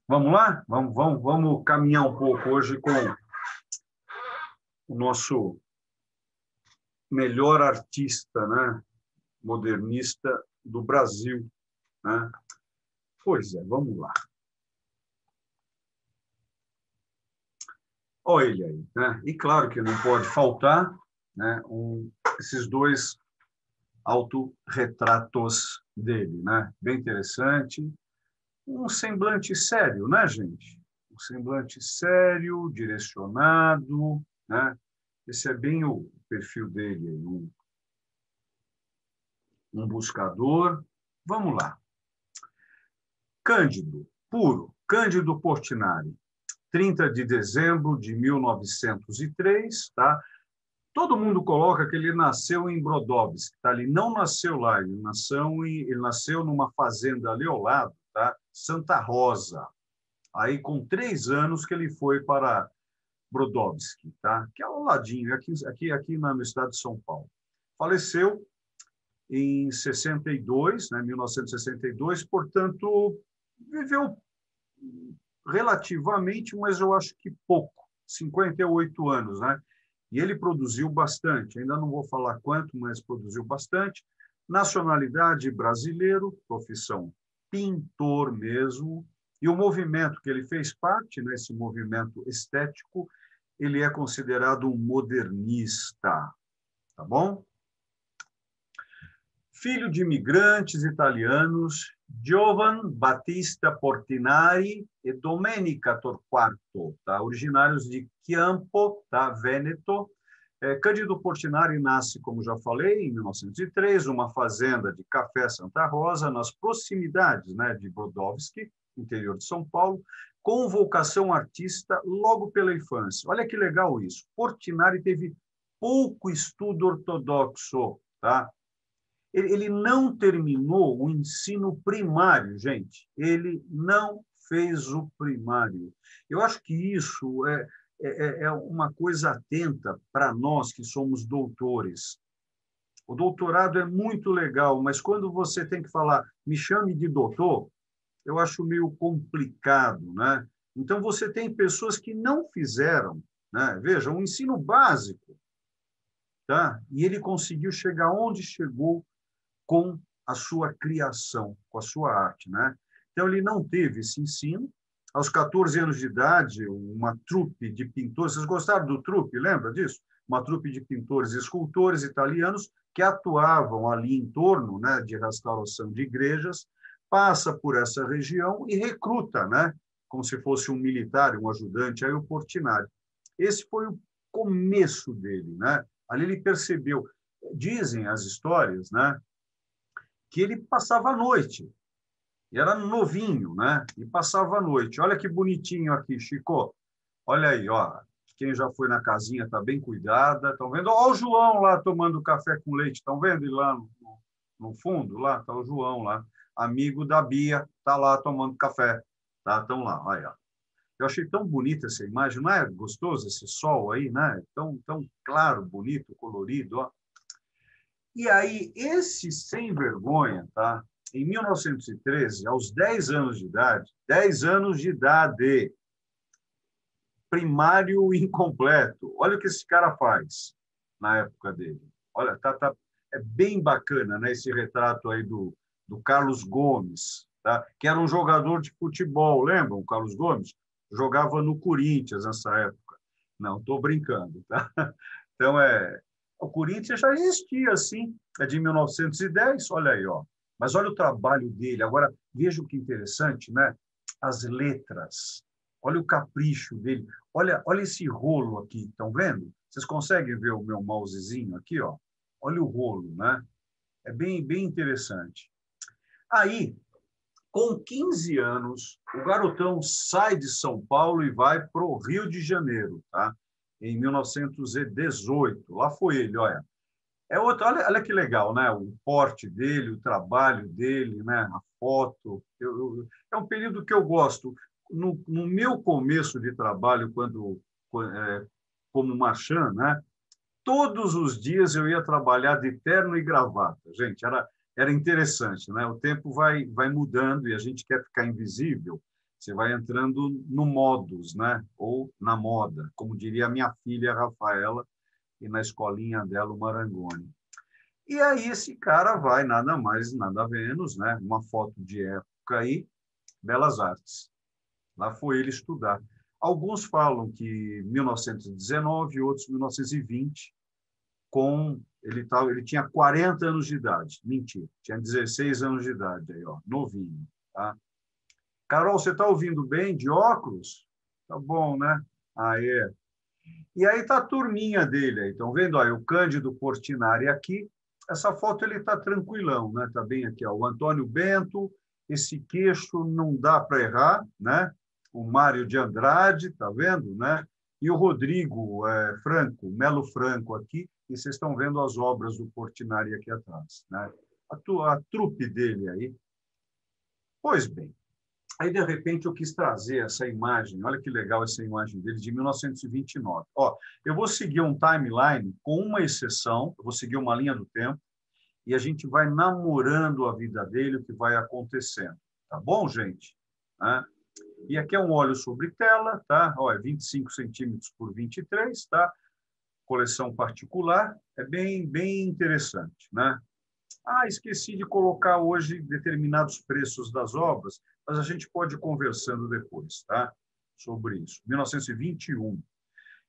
Vamos lá? Vamos caminhar um pouco hoje com o nosso melhor artista, né? Modernista do Brasil, né? Pois é, vamos lá. Olha ele aí, né? E claro que não pode faltar, né, esses dois autorretratos dele, né? Bem interessante. Um semblante sério, né, gente? Um semblante sério, direcionado, né? Esse é bem o perfil dele, um buscador. Vamos lá. Cândido, puro, Cândido Portinari, 30 de dezembro de 1903, tá? Todo mundo coloca que ele nasceu em Brodowski, tá? Ele não nasceu lá, ele nasceu numa fazenda ali ao lado, tá? Santa Rosa. Aí, com 3 anos, que ele foi para Brodowski, tá? Que é ao ladinho, aqui no estado de São Paulo. Faleceu em 62, né, 1962, portanto, viveu relativamente, mas eu acho que pouco, 58 anos, né? E ele produziu bastante, ainda não vou falar quanto, mas produziu bastante. Nacionalidade brasileiro, profissão pintor mesmo, e o movimento que ele fez parte, né, esse movimento estético, ele é considerado um modernista, tá bom? Filho de imigrantes italianos, Giovan Battista Portinari e Domenica Torquato, tá? Originários de Chiampo, tá? Vêneto. Cândido Portinari nasce, como já falei, em 1903, numa fazenda de café Santa Rosa, nas proximidades, né, de Brodowski, interior de São Paulo, com vocação artista logo pela infância. Olha que legal isso. Portinari teve pouco estudo ortodoxo, tá? Ele não terminou o ensino primário, gente. Ele não fez o primário. Eu acho que isso é uma coisa atenta para nós que somos doutores. O doutorado é muito legal, mas quando você tem que falar, me chame de doutor, eu acho meio complicado, né? Então, você tem pessoas que não fizeram, né? Veja, um ensino básico, tá? E ele conseguiu chegar onde chegou com a sua criação, com a sua arte, né? Então, ele não teve esse ensino. Aos 14 anos de idade, uma trupe de pintores, vocês gostaram do trupe, lembra disso? Uma trupe de pintores e escultores italianos que atuavam ali em torno, né, de restauração de igrejas, passa por essa região e recruta, né, como se fosse um militar, um ajudante, aí o Portinari. Esse foi o começo dele, né? Ali ele percebeu, dizem as histórias, né, que ele passava a noite. E era novinho, né? E passava a noite. Olha que bonitinho aqui, Chico. Olha aí, ó. Quem já foi na casinha está bem cuidada. Estão vendo? Olha o João lá tomando café com leite. Estão vendo ele lá no fundo? Lá está o João lá. Amigo da Bia, está lá tomando café. Tá? Estão lá, olha. Eu achei tão bonita essa imagem. Não é gostoso esse sol aí, né? Tão claro, bonito, colorido, ó. E aí, esse sem vergonha, tá? Em 1913, aos 10 anos de idade, 10 anos de idade, primário incompleto. Olha o que esse cara faz na época dele. Olha, é bem bacana, né, esse retrato aí do Carlos Gomes, tá? Que era um jogador de futebol, lembram? O Carlos Gomes jogava no Corinthians nessa época. Não, estou brincando, tá? Então, o Corinthians já existia, assim, é de 1910, olha aí, ó. Mas olha o trabalho dele. Agora, veja o que interessante, né? As letras. Olha o capricho dele. Olha esse rolo aqui, estão vendo? Vocês conseguem ver o meu mousezinho aqui, ó? Olha o rolo, né? É bem interessante. Aí, com 15 anos, o garotão sai de São Paulo e vai para o Rio de Janeiro, tá? Em 1918. Lá foi ele, olha. Olha que legal, né? O porte dele, o trabalho dele, né? A foto. É um período que eu gosto. No meu começo de trabalho, como marchand, né? Todos os dias eu ia trabalhar de terno e gravata. Gente, era interessante, né? O tempo vai mudando e a gente quer ficar invisível. Você vai entrando no modus, né? Ou na moda, como diria a minha filha Rafaela, e na escolinha dela, o Marangoni. E aí esse cara vai, nada mais, nada menos, né? Uma foto de época aí, Belas Artes. Lá foi ele estudar. Alguns falam que 1919, outros 1920, ele tinha 40 anos de idade. Mentira, tinha 16 anos de idade, aí, ó, novinho. Tá? Carol, você está ouvindo bem de óculos? Tá bom, né? Ah, é. E aí está a turminha dele. Aí. Estão vendo? Ó, o Cândido Portinari aqui. Essa foto ele está tranquilão, né? Está bem aqui. Ó. O Antônio Bento, esse queixo não dá para errar, né? O Mário de Andrade, tá vendo, né? E o Rodrigo Franco, Melo Franco aqui. E vocês estão vendo as obras do Portinari aqui atrás, né? A trupe dele aí. Pois bem. Aí, de repente, eu quis trazer essa imagem. Olha que legal essa imagem dele, de 1929. Ó, eu vou seguir um timeline com uma exceção, eu vou seguir uma linha do tempo, e a gente vai namorando a vida dele, o que vai acontecendo. Tá bom, gente? E aqui é um óleo sobre tela, tá? Ó, é 25 centímetros por 23, tá? Coleção particular, é bem interessante, né? Esqueci de colocar hoje determinados preços das obras, mas a gente pode ir conversando depois, tá? Sobre isso. 1921.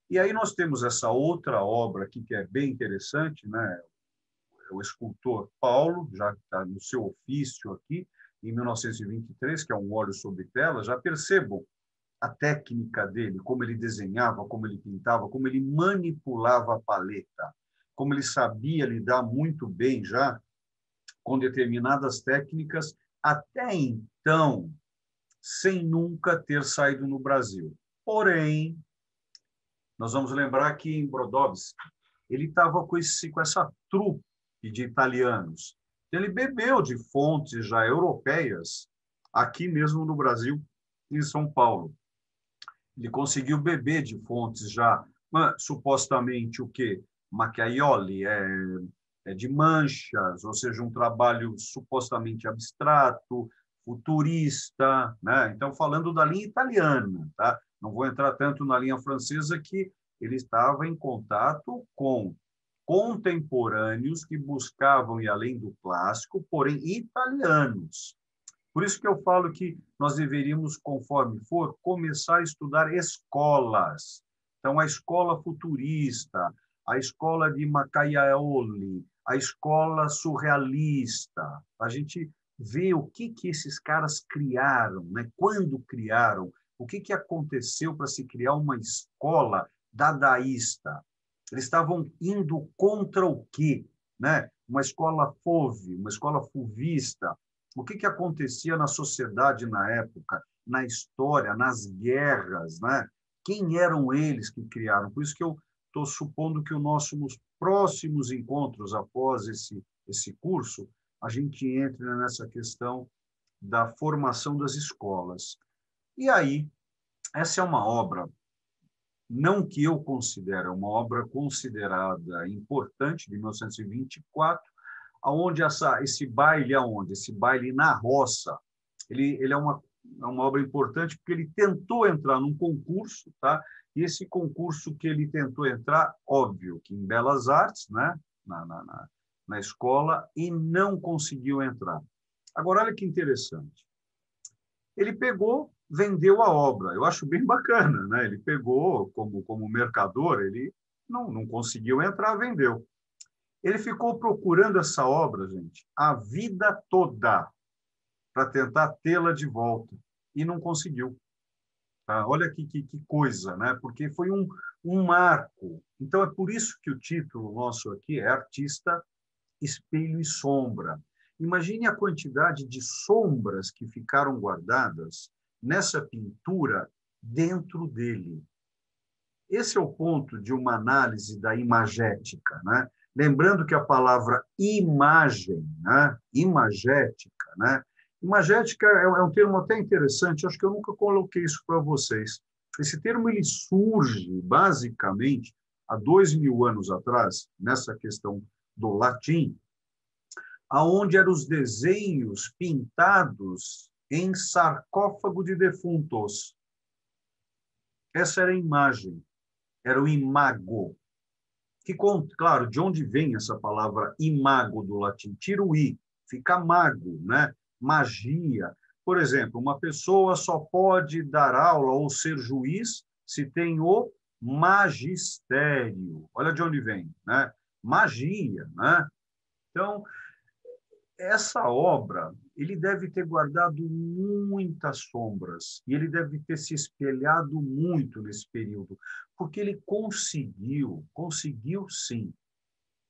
E aí nós temos essa outra obra aqui que é bem interessante, né? O escultor Paulo, já está no seu ofício aqui, em 1923, que é um óleo sobre tela. Já percebam a técnica dele, como ele desenhava, como ele pintava, como ele manipulava a paleta, como ele sabia lidar muito bem já com determinadas técnicas, até então, sem nunca ter saído no Brasil. Porém, nós vamos lembrar que em Brodowski, ele estava com essa trupe de italianos. Ele bebeu de fontes já europeias, aqui mesmo no Brasil, em São Paulo. Ele conseguiu beber de fontes já, supostamente, o quê? Macchiaioli, de manchas, ou seja, um trabalho supostamente abstrato, futurista, né? Então, falando da linha italiana, tá? Não vou entrar tanto na linha francesa, que ele estava em contato com contemporâneos que buscavam ir além do clássico, porém italianos. Por isso que eu falo que nós deveríamos, conforme for, começar a estudar escolas. Então, a escola futurista, a escola de Macchiaioli, a escola surrealista. A gente vê o que esses caras criaram, né? Quando criaram, o que aconteceu para se criar uma escola dadaísta. Eles estavam indo contra o quê? Né? Uma escola fauve, uma escola fuvista. O que acontecia na sociedade na época, na história, nas guerras, né? Quem eram eles que criaram? Por isso que eu estou supondo que nos próximos encontros após esse curso, a gente entre nessa questão da formação das escolas. E aí, essa é uma obra, não que eu considere, uma obra considerada importante, de 1924, aonde esse baile esse baile na roça, ele é uma obra importante porque ele tentou entrar num concurso, tá? E esse concurso que ele tentou entrar, óbvio que em Belas Artes, né? na escola, e não conseguiu entrar. Agora, olha que interessante. Ele vendeu a obra. Eu acho bem bacana, né? Ele pegou como mercador, ele não conseguiu entrar, vendeu. Ele ficou procurando essa obra, gente, a vida toda, para tentar tê-la de volta, e não conseguiu. Tá? Olha que coisa, né? Porque foi um marco. Então, é por isso que o título nosso aqui é Artista, Espelho e Sombra. Imagine a quantidade de sombras que ficaram guardadas nessa pintura dentro dele. Esse é o ponto de uma análise da imagética, né? Lembrando que a palavra imagem, né? Imagética, né? Imagética é um termo até interessante, acho que eu nunca coloquei isso para vocês. Esse termo ele surge, basicamente, há 2000 anos atrás, nessa questão do latim, aonde eram os desenhos pintados em sarcófago de defuntos. Essa era a imagem, era o imago. Que, claro, de onde vem essa palavra imago do latim? Tira o i, fica mago, né? Magia. Por exemplo, uma pessoa só pode dar aula ou ser juiz se tem o magistério. Olha de onde vem, né? Magia, né? Então, essa obra, ele deve ter guardado muitas sombras e ele deve ter se espelhado muito nesse período, porque ele conseguiu sim,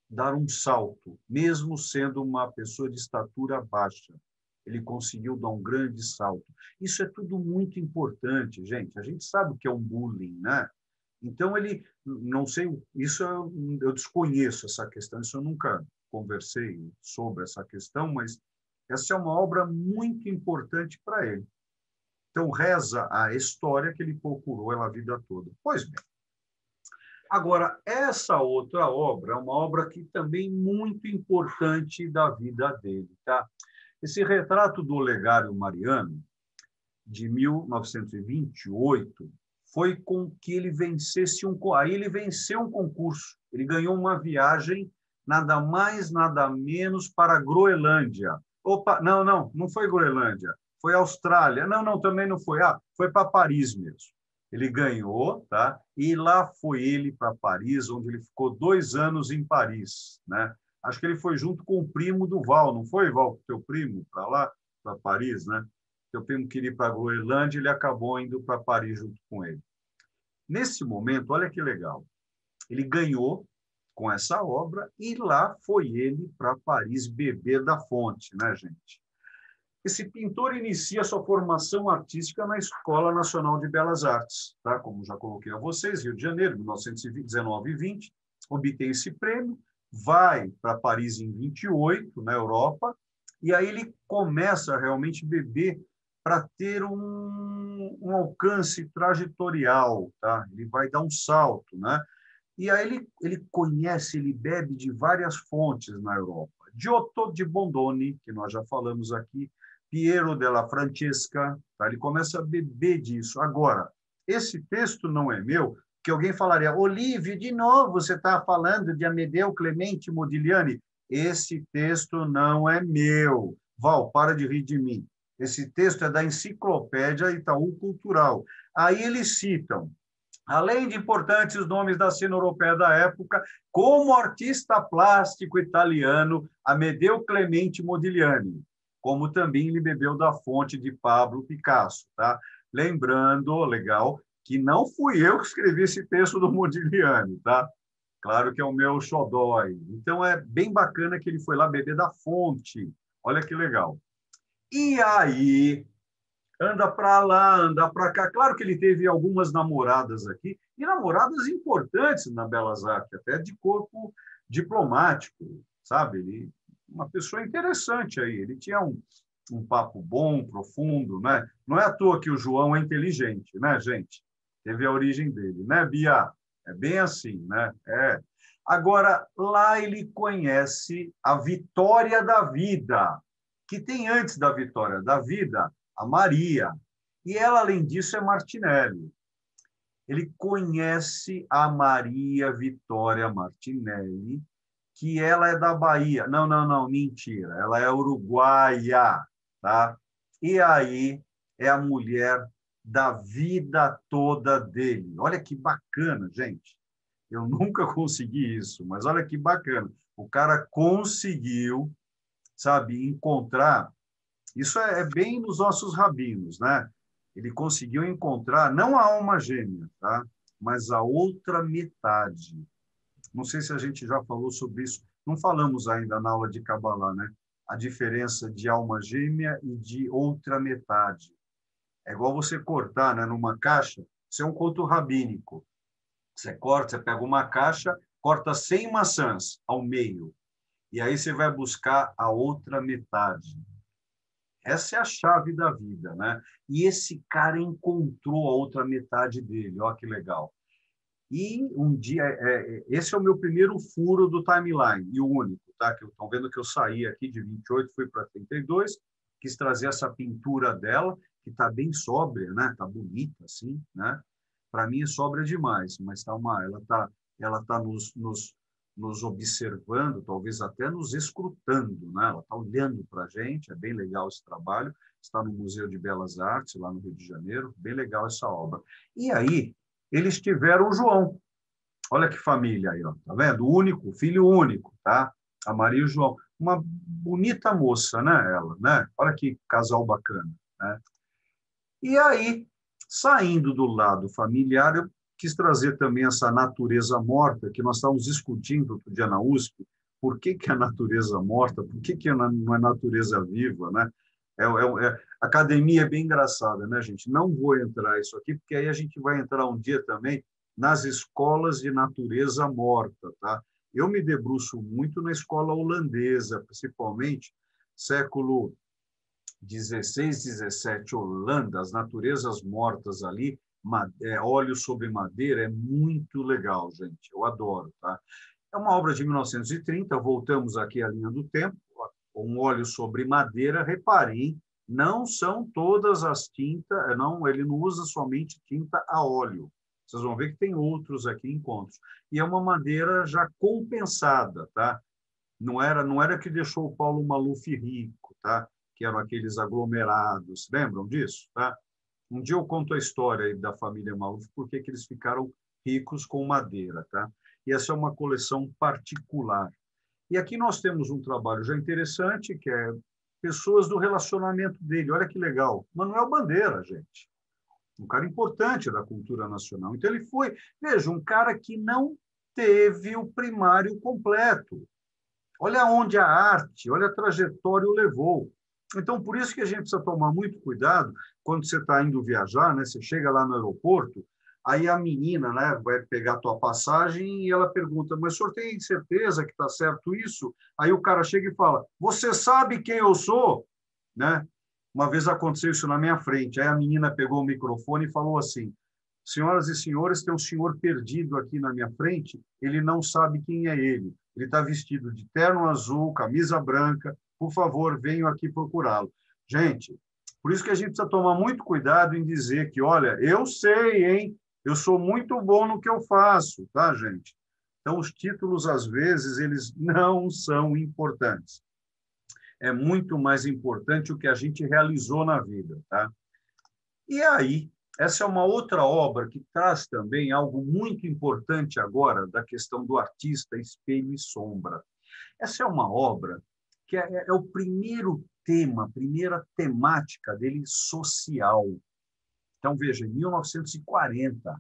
dar um salto, mesmo sendo uma pessoa de estatura baixa. Ele conseguiu dar um grande salto. Isso é tudo muito importante, gente. A gente sabe o que é um bullying, né? Então, ele, não sei, isso eu desconheço essa questão, isso eu nunca conversei sobre essa questão, mas essa é uma obra muito importante para ele. Então, reza a história que ele procurou ela a vida toda. Pois bem. Agora, essa outra obra é uma obra que também é muito importante da vida dele. Tá? Esse retrato do Olegário Mariano, de 1928, foi com que ele vencesse aí ele venceu um concurso. Ele ganhou uma viagem, nada mais, nada menos, para a Groenlândia. Opa, não foi Groenlândia, foi Austrália. Não, também não foi. Foi para Paris mesmo. Ele ganhou, tá? E lá foi ele para Paris, onde ele ficou 2 anos em Paris, né? Acho que ele foi junto com o primo do Val, não foi, Val, teu primo, para lá, para Paris, né? Teu primo queria ir para a Groenlândia, ele acabou indo para Paris junto com ele. Nesse momento, olha que legal, ele ganhou com essa obra e lá foi ele para Paris beber da fonte, né, gente? Esse pintor inicia sua formação artística na Escola Nacional de Belas Artes, tá? Como já coloquei a vocês, Rio de Janeiro, 1919 e 20, obtém esse prêmio, vai para Paris em 28, na Europa, e aí ele começa a realmente beber para ter um alcance trajetorial, tá? Ele vai dar um salto, né? E aí ele conhece, ele bebe de várias fontes na Europa. Giotto de Bondone, que nós já falamos aqui, Piero della Francesca, tá? Ele começa a beber disso. Agora, esse texto não é meu, que alguém falaria, Olívio, de novo você está falando de Amedeo Clemente Modigliani. Esse texto não é meu. Val, para de rir de mim. Esse texto é da Enciclopédia Itaú Cultural. Aí eles citam, além de importantes nomes da cena europeia da época, como artista plástico italiano Amedeo Clemente Modigliani, como também ele bebeu da fonte de Pablo Picasso. Tá? Lembrando, legal, que não fui eu que escrevi esse texto do Modigliani, tá? Claro que é o meu xodói. Então, é bem bacana que ele foi lá beber da fonte. Olha que legal. E aí, anda para lá, anda para cá. Claro que ele teve algumas namoradas aqui, e namoradas importantes na Belas Artes, até de corpo diplomático, sabe? Ele, uma pessoa interessante aí. Ele tinha um papo bom, profundo, né? Não é à toa que o João é inteligente, né, gente? Teve a origem dele, né, Bia? É bem assim, né? É. Agora, lá ele conhece a vitória da vida, que tem antes da vitória da vida a Maria. E ela, além disso, é Martinelli. Ele conhece a Maria Vitória Martinelli, que ela é da Bahia. Não, mentira. Ela é uruguaia, tá? E aí é a mulher da vida toda dele. Olha que bacana, gente. Eu nunca consegui isso, mas olha que bacana. O cara conseguiu, sabe, encontrar. Isso é bem nos nossos rabinos, né? Ele conseguiu encontrar não a alma gêmea, tá? Mas a outra metade. Não sei se a gente já falou sobre isso. Não falamos ainda na aula de Kabbalah, né? A diferença de alma gêmea e de outra metade. É igual você cortar, né, numa caixa. Isso é um conto rabínico. Você corta, você pega uma caixa, corta 100 maçãs ao meio. E aí você vai buscar a outra metade. Essa é a chave da vida, né? E esse cara encontrou a outra metade dele. Olha que legal. E um dia, esse é o meu primeiro furo do timeline, e o único, tá? Que estão vendo que eu saí aqui de 28, fui para 32, quis trazer essa pintura dela, que está bem sóbria, né? Está bonita, assim, né? Para mim é sóbria demais, mas ela tá nos observando, talvez até nos escrutando, né? Ela está olhando para a gente, é bem legal esse trabalho, está no Museu de Belas Artes, lá no Rio de Janeiro, bem legal essa obra. E aí, eles tiveram o João. Olha que família aí, ó, tá vendo? Único, filho único, tá? A Maria e o João. Uma bonita moça, né, ela, né? Olha que casal bacana, né? E aí, saindo do lado familiar, eu quis trazer também essa natureza morta, que nós estávamos discutindo outro dia na USP, por que que é a natureza morta, por que que não é natureza viva, né? Academia é bem engraçada, né, gente? Não vou entrar isso aqui, porque aí a gente vai entrar um dia também nas escolas de natureza morta, tá? Eu me debruço muito na escola holandesa, principalmente século 16, 17, Holanda, as naturezas mortas ali, óleo sobre madeira, é muito legal, gente. Eu adoro, tá? É uma obra de 1930, voltamos aqui à linha do tempo, um óleo sobre madeira, reparem, não são todas as tintas, não, ele não usa somente tinta a óleo. Vocês vão ver que tem outros aqui encontros. E é uma madeira já compensada, tá? Não era que deixou o Paulo Maluf rico, tá? Que eram aqueles aglomerados. Lembram disso? Tá? Um dia eu conto a história da família Maluf, porque que eles ficaram ricos com madeira. Tá? E essa é uma coleção particular. E aqui nós temos um trabalho já interessante, que é pessoas do relacionamento dele. Olha que legal. Manuel Bandeira, gente. Um cara importante da cultura nacional. Então, ele foi, veja, um cara que não teve o primário completo. Olha onde a arte, olha a trajetória o levou. Então, por isso que a gente precisa tomar muito cuidado quando você está indo viajar, né? Você chega lá no aeroporto, aí a menina, né, vai pegar a tua passagem e ela pergunta, mas o senhor tem certeza que está certo isso? Aí o cara chega e fala, você sabe quem eu sou? Né? Uma vez aconteceu isso na minha frente, aí a menina pegou o microfone e falou assim, senhoras e senhores, tem um senhor perdido aqui na minha frente, ele não sabe quem é ele. Ele está vestido de terno azul, camisa branca. Por favor, venham aqui procurá-lo. Gente, por isso que a gente precisa tomar muito cuidado em dizer que, olha, eu sei, hein? Eu sou muito bom no que eu faço, tá, gente? Então, os títulos, às vezes, eles não são importantes. É muito mais importante o que a gente realizou na vida, tá? E aí, essa é uma outra obra que traz também algo muito importante agora da questão do artista, espelho e sombra. Essa é uma obra que é o primeiro tema, a primeira temática dele social. Então, veja, em 1940,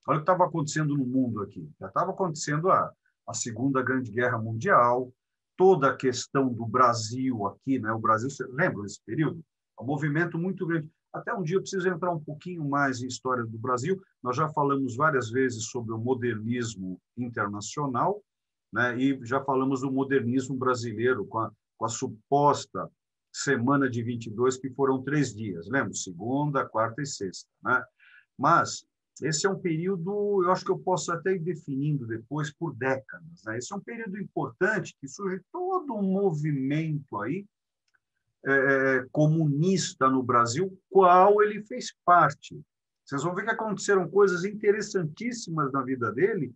olha o que estava acontecendo no mundo aqui. Já estava acontecendo a Segunda Grande Guerra Mundial, toda a questão do Brasil aqui, né? O Brasil, você lembra desse período? É um movimento muito grande. Até um dia eu preciso entrar um pouquinho mais em história do Brasil. Nós já falamos várias vezes sobre o modernismo internacional, né? E já falamos do modernismo brasileiro, com a suposta semana de 22, que foram 3 dias, lembra? Segunda, quarta e sexta. Né? Mas esse é um período, eu acho que eu posso até ir definindo depois por décadas. Né? Esse é um período importante que surge todo um movimento aí comunista no Brasil, qual ele fez parte. Vocês vão ver que aconteceram coisas interessantíssimas na vida dele,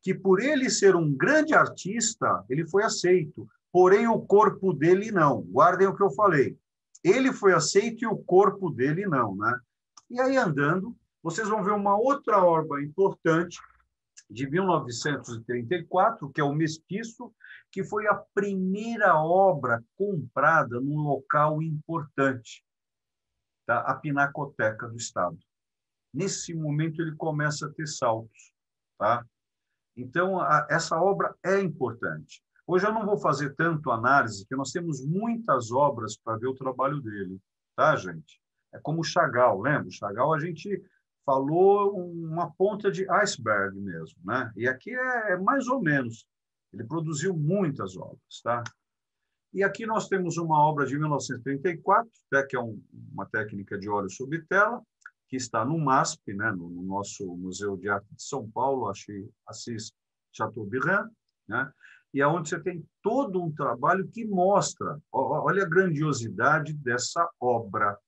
que por ele ser um grande artista, ele foi aceito, porém o corpo dele não. Guardem o que eu falei. Ele foi aceito e o corpo dele não. Né? E aí, andando, vocês vão ver uma outra obra importante, de 1934, que é o Mestiço, que foi a primeira obra comprada num local importante, tá? A Pinacoteca do Estado. Nesse momento, ele começa a ter saltos. Tá? Então, essa obra é importante. Hoje eu não vou fazer tanto análise, porque nós temos muitas obras para ver o trabalho dele. Tá, gente? É como o Chagall, lembra? O Chagall a gente falou uma ponta de iceberg mesmo, né? E aqui é mais ou menos. Ele produziu muitas obras, tá? E aqui nós temos uma obra de 1934, né, que é uma técnica de óleo sobre tela, que está no MASP, né, no nosso Museu de Arte de São Paulo, Assis Chateaubriand, né? E é onde você tem todo um trabalho que mostra, olha a grandiosidade dessa obra,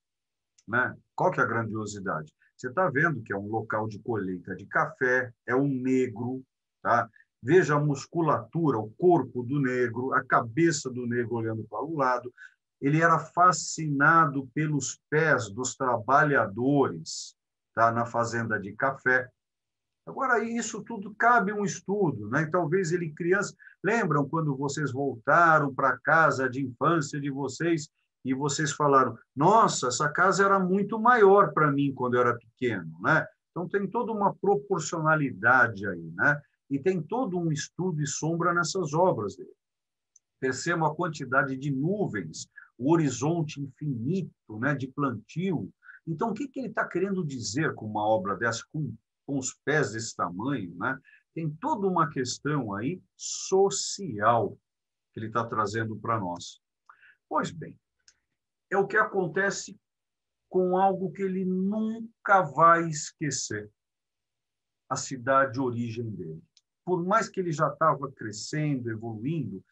né? Qual que é a grandiosidade? Você está vendo que é um local de colheita de café, é um negro, tá? Veja a musculatura, o corpo do negro, a cabeça do negro olhando para o lado. Ele era fascinado pelos pés dos trabalhadores, tá? Na fazenda de café. Agora, isso tudo cabe um estudo, né? E talvez ele, criança. Lembram quando vocês voltaram para a casa de infância de vocês e vocês falaram: nossa, essa casa era muito maior para mim quando eu era pequeno, né? Então, tem toda uma proporcionalidade aí, né? E tem todo um estudo e sombra nessas obras dele. Percebam a quantidade de nuvens, o horizonte infinito, né, de plantio. Então, o que ele está querendo dizer com uma obra dessa, com os pés desse tamanho, né? Tem toda uma questão aí social que ele está trazendo para nós. Pois bem, é o que acontece com algo que ele nunca vai esquecer, a cidade de origem dele. Por mais que ele já estava crescendo, evoluindo,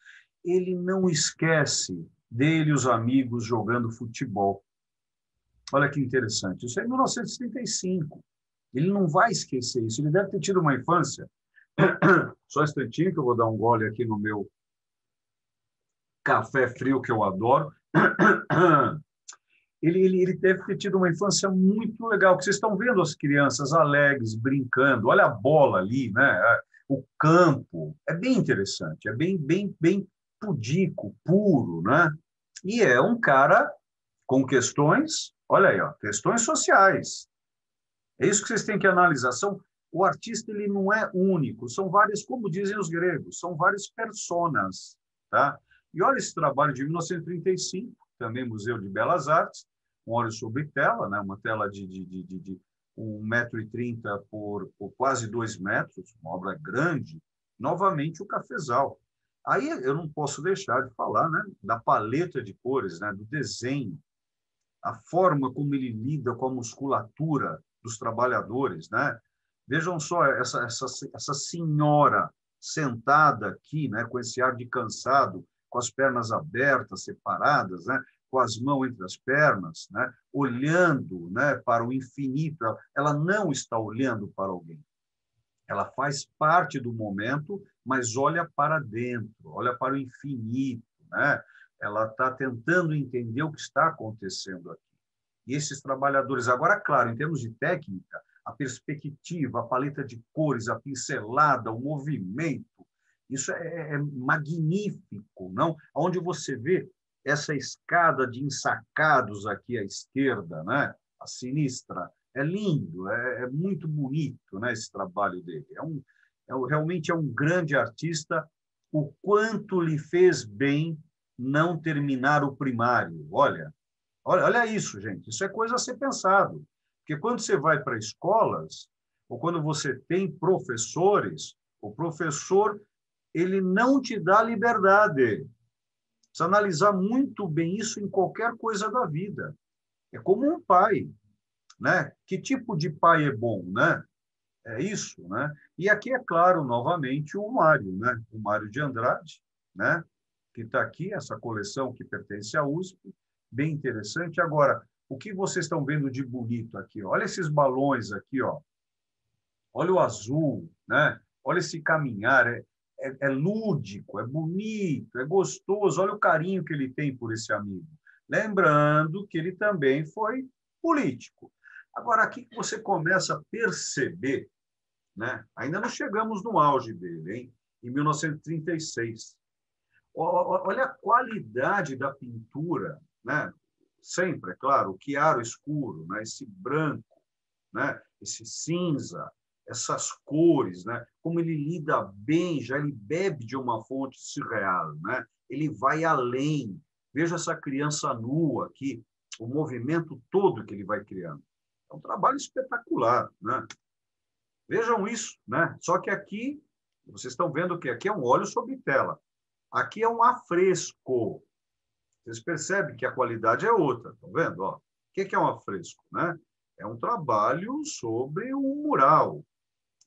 ele não esquece dele e os amigos jogando futebol. Olha que interessante. Isso é em 1935. Ele não vai esquecer isso. Ele deve ter tido uma infância. Só um instantinho que eu vou dar um gole aqui no meu café frio que eu adoro. Ele deve ter tido uma infância muito legal, porque vocês estão vendo as crianças alegres, brincando. Olha a bola ali, né? O campo. É bem interessante, é bem pudico, puro, né? E é um cara com questões, olha aí, ó, questões sociais. É isso que vocês têm que analisar. O artista ele não é único, são várias, como dizem os gregos, são várias personas, tá? E olha esse trabalho de 1935, também Museu de Belas Artes, um óleo sobre tela, né? Uma tela de 1,30 m por quase 2 metros, uma obra grande, novamente o cafezal. Aí eu não posso deixar de falar, né, da paleta de cores, né, do desenho, a forma como ele lida com a musculatura dos trabalhadores, né? Vejam só essa senhora sentada aqui, né, com esse ar de cansado, com as pernas abertas, separadas, né, com as mãos entre as pernas, né, olhando, né, para o infinito. Ela não está olhando para alguém. Ela faz parte do momento, mas olha para dentro, olha para o infinito, né? Ela está tentando entender o que está acontecendo aqui. E esses trabalhadores, agora, claro, em termos de técnica, a perspectiva, a paleta de cores, a pincelada, o movimento, isso é magnífico, não? Onde você vê essa escada de ensacados aqui à esquerda, né? A sinistra, é lindo, é muito bonito, né? Esse trabalho dele. Realmente é um grande artista. O quanto lhe fez bem não terminar o primário. Olha isso, gente. Isso é coisa a ser pensado. Porque quando você vai para escolas, ou quando você tem professores, o professor ele não te dá liberdade. Precisa analisar muito bem isso em qualquer coisa da vida. É como um pai, né? Que tipo de pai é bom, né? É isso, né? E aqui é claro, novamente, o Mário, né? O Mário de Andrade, né? Que está aqui, essa coleção que pertence à USP, bem interessante. Agora, o que vocês estão vendo de bonito aqui? Olha esses balões aqui, ó. Olha o azul, né? Olha esse caminhar, é lúdico, é bonito, é gostoso. Olha o carinho que ele tem por esse amigo. Lembrando que ele também foi político. Agora, aqui que você começa a perceber, né? Ainda não chegamos no auge dele, hein? Em 1936. Olha a qualidade da pintura, né? Sempre, é claro, o chiaro escuro, né? Esse branco, né? Esse cinza, essas cores, né? Como ele lida bem, já ele bebe de uma fonte surreal, né? Ele vai além. Veja essa criança nua aqui, o movimento todo que ele vai criando. É um trabalho espetacular, né? Vejam isso, né? Só que aqui, vocês estão vendo que aqui é um óleo sobre tela. Aqui é um afresco. Vocês percebem que a qualidade é outra, estão vendo? Ó, o que é um afresco, né? É um trabalho sobre um mural.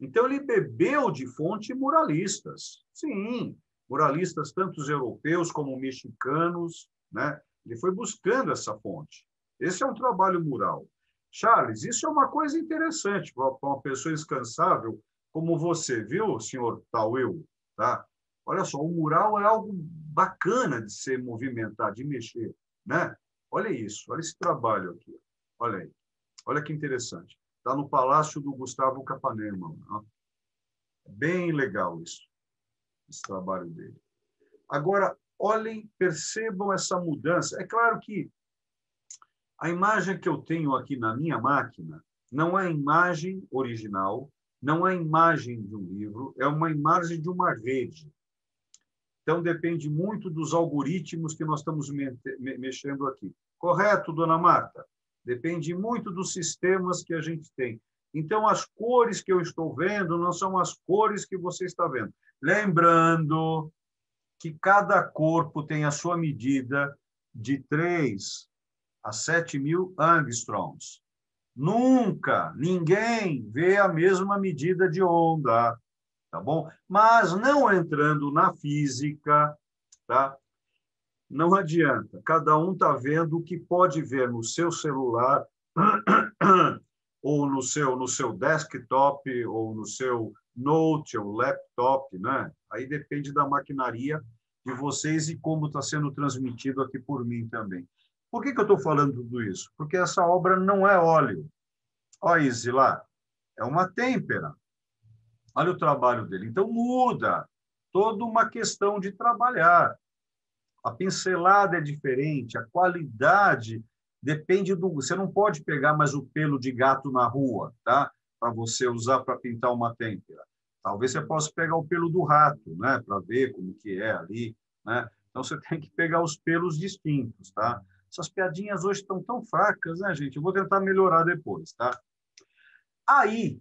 Então, ele bebeu de fonte muralistas. Sim, muralistas tanto os europeus como mexicanos, né? Ele foi buscando essa fonte. Esse é um trabalho mural. Charles, isso é uma coisa interessante para uma pessoa incansável como você, viu, senhor Tauil? Tá? Olha só, o mural é algo bacana de se movimentar, de mexer, né? Olha isso, olha esse trabalho aqui. Olha aí, olha que interessante. Está no Palácio do Gustavo Capanema. Né? Bem legal isso, esse trabalho dele. Agora, olhem, percebam essa mudança. É claro que a imagem que eu tenho aqui na minha máquina não é a imagem original, não é a imagem de um livro, é uma imagem de uma rede. Então, depende muito dos algoritmos que nós estamos mexendo aqui. Correto, dona Marta? Depende muito dos sistemas que a gente tem. Então, as cores que eu estou vendo não são as cores que você está vendo. Lembrando que cada corpo tem a sua medida de 3 a 7.000 angstroms. Nunca ninguém vê a mesma medida de onda, tá bom? Mas não entrando na física, tá? Não adianta. Cada um está vendo o que pode ver no seu celular ou no seu desktop ou no seu note ou laptop, né? Aí depende da maquinaria de vocês e como está sendo transmitido aqui por mim também. Por que eu estou falando tudo isso? Porque essa obra não é óleo. Olha isso lá, é uma têmpera. Olha o trabalho dele. Então, muda toda uma questão de trabalhar. A pincelada é diferente, a qualidade depende do... Você não pode pegar mais o pelo de gato na rua, tá? Para você usar para pintar uma têmpera. Talvez você possa pegar o pelo do rato, né? Para ver como que é ali, né? Então, você tem que pegar os pelos distintos, tá? Essas piadinhas hoje estão tão fracas, né, gente? Eu vou tentar melhorar depois, tá? Aí,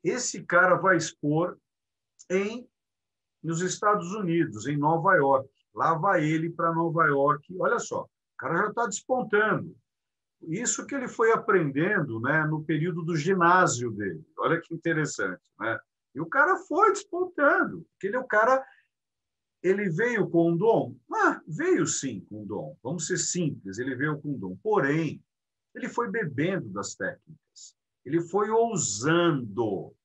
esse cara vai expor nos Estados Unidos, em Nova York. Lá vai ele para Nova York. Olha só, o cara já está despontando. Isso que ele foi aprendendo, né, no período do ginásio dele. Olha que interessante, né? E o cara foi despontando, porque ele é o cara... Ele veio com um dom? Veio sim com um dom. Vamos ser simples, ele veio com um dom. Porém, ele foi bebendo das técnicas. Ele foi ousando.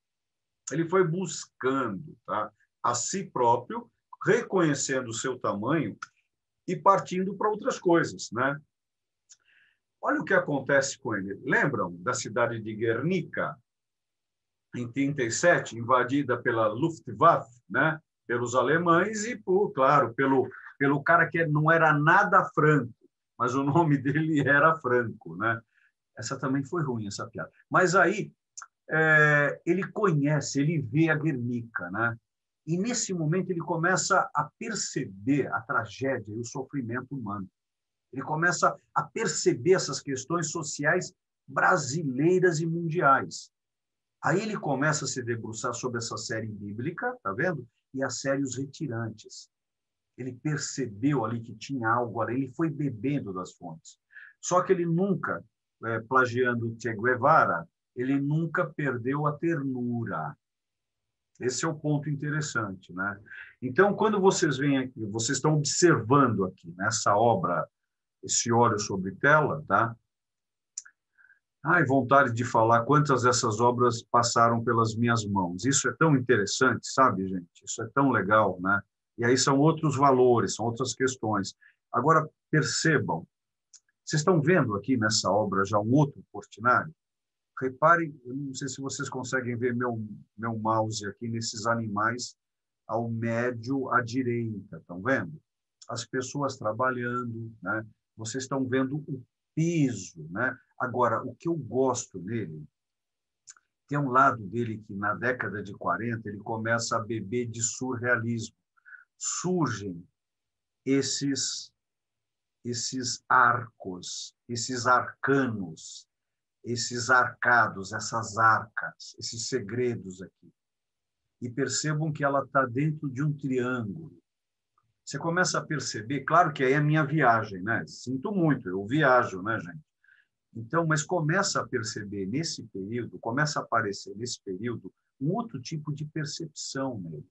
Ele foi buscando, tá? A si próprio, reconhecendo o seu tamanho e partindo para outras coisas, né? Olha o que acontece com ele. Lembram da cidade de Guernica, em 37, invadida pela Luftwaffe, né? Pelos alemães e, claro, pelo cara que não era nada franco, mas o nome dele era Franco, né? Essa também foi ruim, essa piada. Mas aí ele conhece, ele vê a Guernica, né? E nesse momento ele começa a perceber a tragédia e o sofrimento humano. Ele começa a perceber essas questões sociais brasileiras e mundiais. Aí ele começa a se debruçar sobre essa série bíblica, tá vendo? E a série Os Retirantes. Ele percebeu ali que tinha algo ali, ele foi bebendo das fontes. Só que ele nunca, plagiando Che Guevara, ele nunca perdeu a ternura. Esse é o ponto interessante, né? Então, quando vocês vêm aqui, vocês estão observando aqui nessa obra, esse óleo sobre tela, tá? Ai, vontade de falar quantas dessas obras passaram pelas minhas mãos. Isso é tão interessante, sabe, gente? Isso é tão legal, né? E aí são outros valores, são outras questões. Agora, percebam, vocês estão vendo aqui nessa obra já um outro Portinari? Reparem, eu não sei se vocês conseguem ver meu mouse aqui nesses animais ao médio à direita, estão vendo? As pessoas trabalhando, né? Vocês estão vendo o piso, né? Agora, o que eu gosto nele, tem um lado dele que na década de 40 ele começa a beber de surrealismo. Surgem esses arcos, esses arcanos, esses arcados, essas arcas, esses segredos aqui. E percebam que ela está dentro de um triângulo. Você começa a perceber, claro que aí é a minha viagem, né? Sinto muito, eu viajo, né, gente? Então, mas começa a perceber nesse período, começa a aparecer nesse período um outro tipo de percepção nele.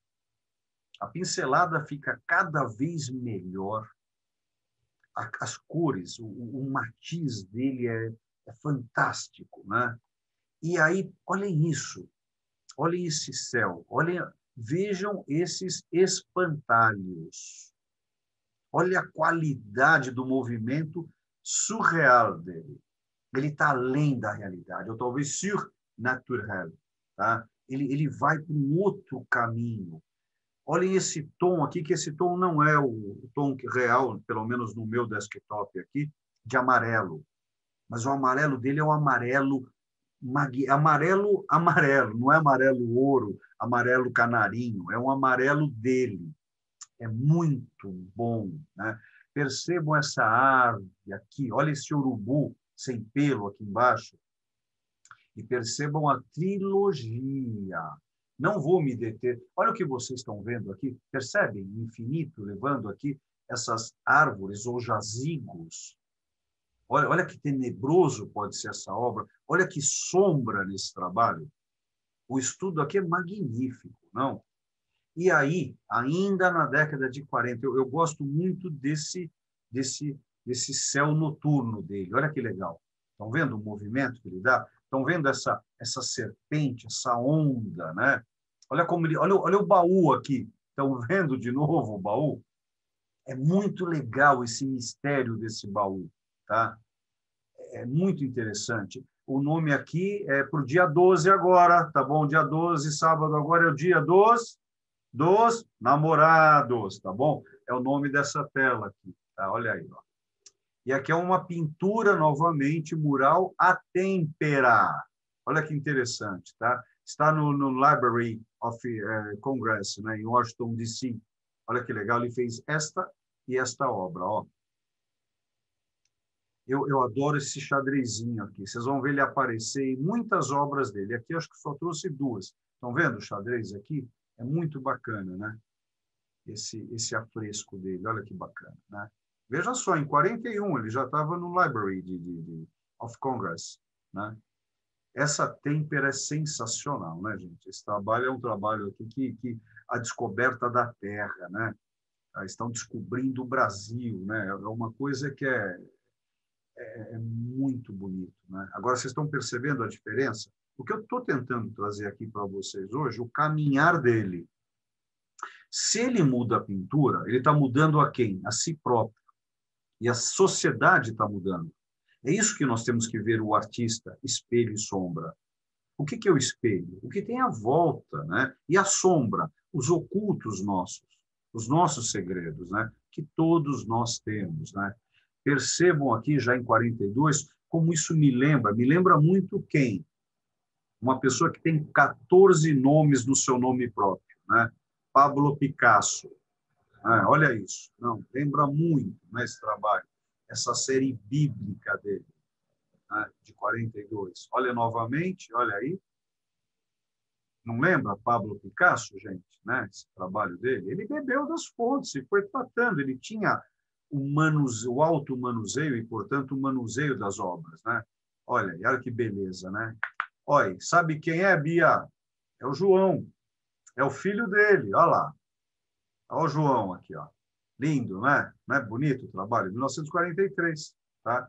A pincelada fica cada vez melhor. As cores, o matiz dele é fantástico, né? E aí, olhem isso, olhem esse céu, vejam esses espantalhos. Olha a qualidade do movimento surreal dele. Ele está além da realidade, ou talvez surnaturel. Tá? Ele vai para um outro caminho. Olhem esse tom aqui, que esse tom não é o tom real, pelo menos no meu desktop aqui, de amarelo. Mas o amarelo dele é um amarelo amarelo, não é amarelo ouro, amarelo canarinho, é um amarelo dele. É muito bom, né? Percebam essa árvore aqui, olha esse urubu sem pelo aqui embaixo, e percebam a trilogia. Não vou me deter. Olha o que vocês estão vendo aqui. Percebem o infinito levando aqui essas árvores ou jazigos. Olha que tenebroso pode ser essa obra. Olha que sombra nesse trabalho. O estudo aqui é magnífico, não? E aí, ainda na década de 40, eu gosto muito desse céu noturno dele. Olha que legal. Estão vendo o movimento que ele dá? Estão vendo essa serpente, essa onda, né? Olha como olha o baú aqui. Estão vendo de novo o baú? É muito legal esse mistério desse baú, tá? É muito interessante. O nome aqui é para o dia 12 agora, tá bom? Dia 12, sábado agora é o dia dos namorados, tá bom? É o nome dessa tela aqui, tá? Olha aí, ó. E aqui é uma pintura, novamente, mural à têmpera. Olha que interessante, tá? Está no Library of Congress, né, em Washington, D.C. Olha que legal, ele fez esta e esta obra, ó. Eu adoro esse xadrezinho aqui. Vocês vão ver ele aparecer em muitas obras dele. Aqui eu acho que só trouxe duas. Estão vendo o xadrez aqui? É muito bacana, né? Esse afresco dele, olha que bacana, né? Veja só, em 41 ele já estava no Library of Congress, né? Essa têmpera é sensacional, né, gente? Esse trabalho é um trabalho aqui que a descoberta da Terra, né? Estão descobrindo o Brasil, né? É uma coisa que é muito bonito, né? Agora, vocês estão percebendo a diferença? O que eu estou tentando trazer aqui para vocês hoje, o caminhar dele. Se ele muda a pintura, ele está mudando a quem? A si próprio. E a sociedade está mudando. É isso que nós temos que ver o artista, espelho e sombra. O que é o espelho? O que tem à volta, né? E a sombra, os ocultos nossos, os nossos segredos, né? Que todos nós temos, né? Percebam aqui, já em 42, como isso me lembra muito quem? Uma pessoa que tem 14 nomes no seu nome próprio, né? Pablo Picasso. Olha isso. Não, lembra muito, né, esse trabalho, essa série bíblica dele, né, de 42. Olha novamente, olha aí. Não lembra Pablo Picasso, gente, né, esse trabalho dele? Ele bebeu das fontes e foi tratando. Ele tinha o auto-manuseio e, portanto, o manuseio das obras, né? Olha que beleza, né? Olha, sabe quem é, Bia? É o João. É o filho dele, olha lá. Olha o João aqui, ó. Lindo, né? Não é bonito o trabalho? 1943, tá?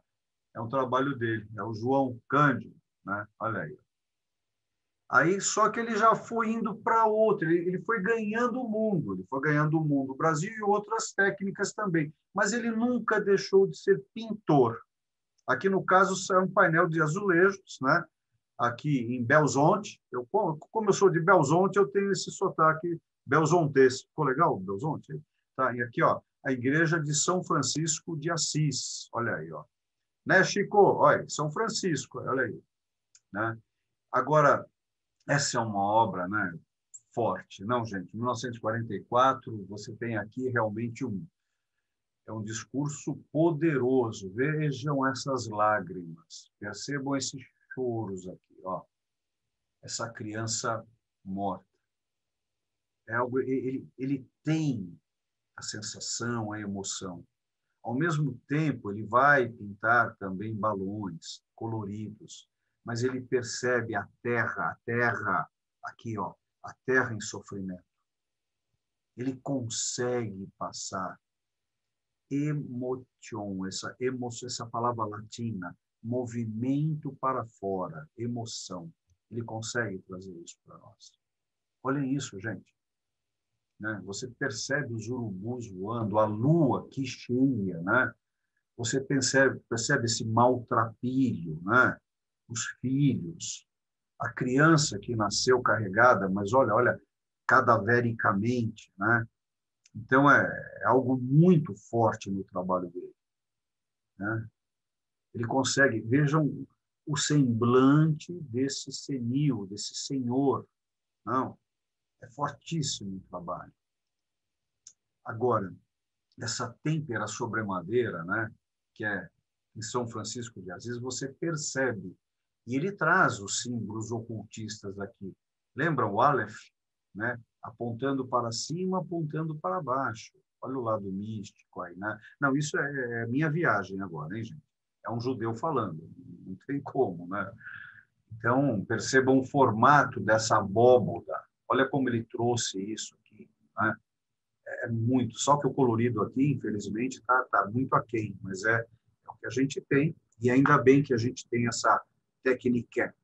É um trabalho dele, é o João Cândido, né? Olha aí. Aí, só que ele já foi indo para outro, ele foi ganhando o mundo, o Brasil e outras técnicas também, mas ele nunca deixou de ser pintor. Aqui, no caso, é um painel de azulejos, né? Aqui em Belzonte. Como eu sou de Belzonte, eu tenho esse sotaque belzontês. Ficou legal, Belzonte? Tá, e aqui, ó, a igreja de São Francisco de Assis. Olha aí, ó. Né, Chico? Olha, São Francisco, olha aí. Né? Agora, essa é uma obra, né, forte. Não, gente, 1944, você tem aqui realmente é um discurso poderoso. Vejam essas lágrimas, percebam esses choros aqui, ó. Essa criança morta. É algo, ele tem a sensação, a emoção. Ao mesmo tempo, ele vai pintar também balões coloridos, mas ele percebe a terra aqui, ó, a terra em sofrimento. Ele consegue passar emotion, essa palavra latina, movimento para fora, emoção. Ele consegue trazer isso para nós. Olhem isso, gente. Né? Você percebe os urubus voando, a lua que cheia, né? Você percebe esse maltrapilho, né? Os filhos, a criança que nasceu carregada, mas olha, cadavericamente, né? Então, é algo muito forte no trabalho dele. Né? Ele consegue, vejam o semblante desse senil, desse senhor. Não, é fortíssimo o trabalho. Agora, essa têmpera sobre madeira, né, que é em São Francisco de Assis, você percebe. E ele traz os símbolos ocultistas aqui. Lembra o Aleph? Né? Apontando para cima, apontando para baixo. Olha o lado místico aí, né? Não, isso é minha viagem agora, hein, gente? É um judeu falando, não tem como, né? Então, percebam o formato dessa abóboda. Olha como ele trouxe isso aqui, né? É muito. Só que o colorido aqui, infelizmente, tá muito aquém, mas é o que a gente tem, e ainda bem que a gente tem essa técnica,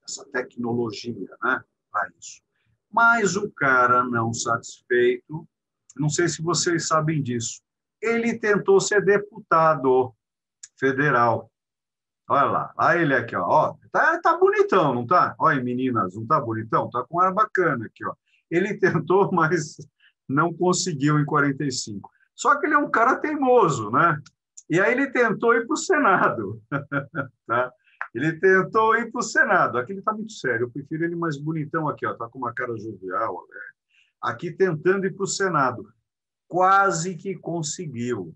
essa tecnologia, né, para isso. Mas o cara não satisfeito, não sei se vocês sabem disso, ele tentou ser deputado federal. Olha lá, lá ele aqui, ó, tá bonitão, não tá? Olha, meninas, não tá bonitão? Tá com ar bacana aqui, ó. Ele tentou, mas não conseguiu em 45. Só que ele é um cara teimoso, né? E aí ele tentou ir para o Senado, tá? Ele tentou ir para o Senado. Aqui ele está muito sério, eu prefiro ele mais bonitão aqui, ó, tá com uma cara jovial. Né? Aqui tentando ir para o Senado. Quase que conseguiu.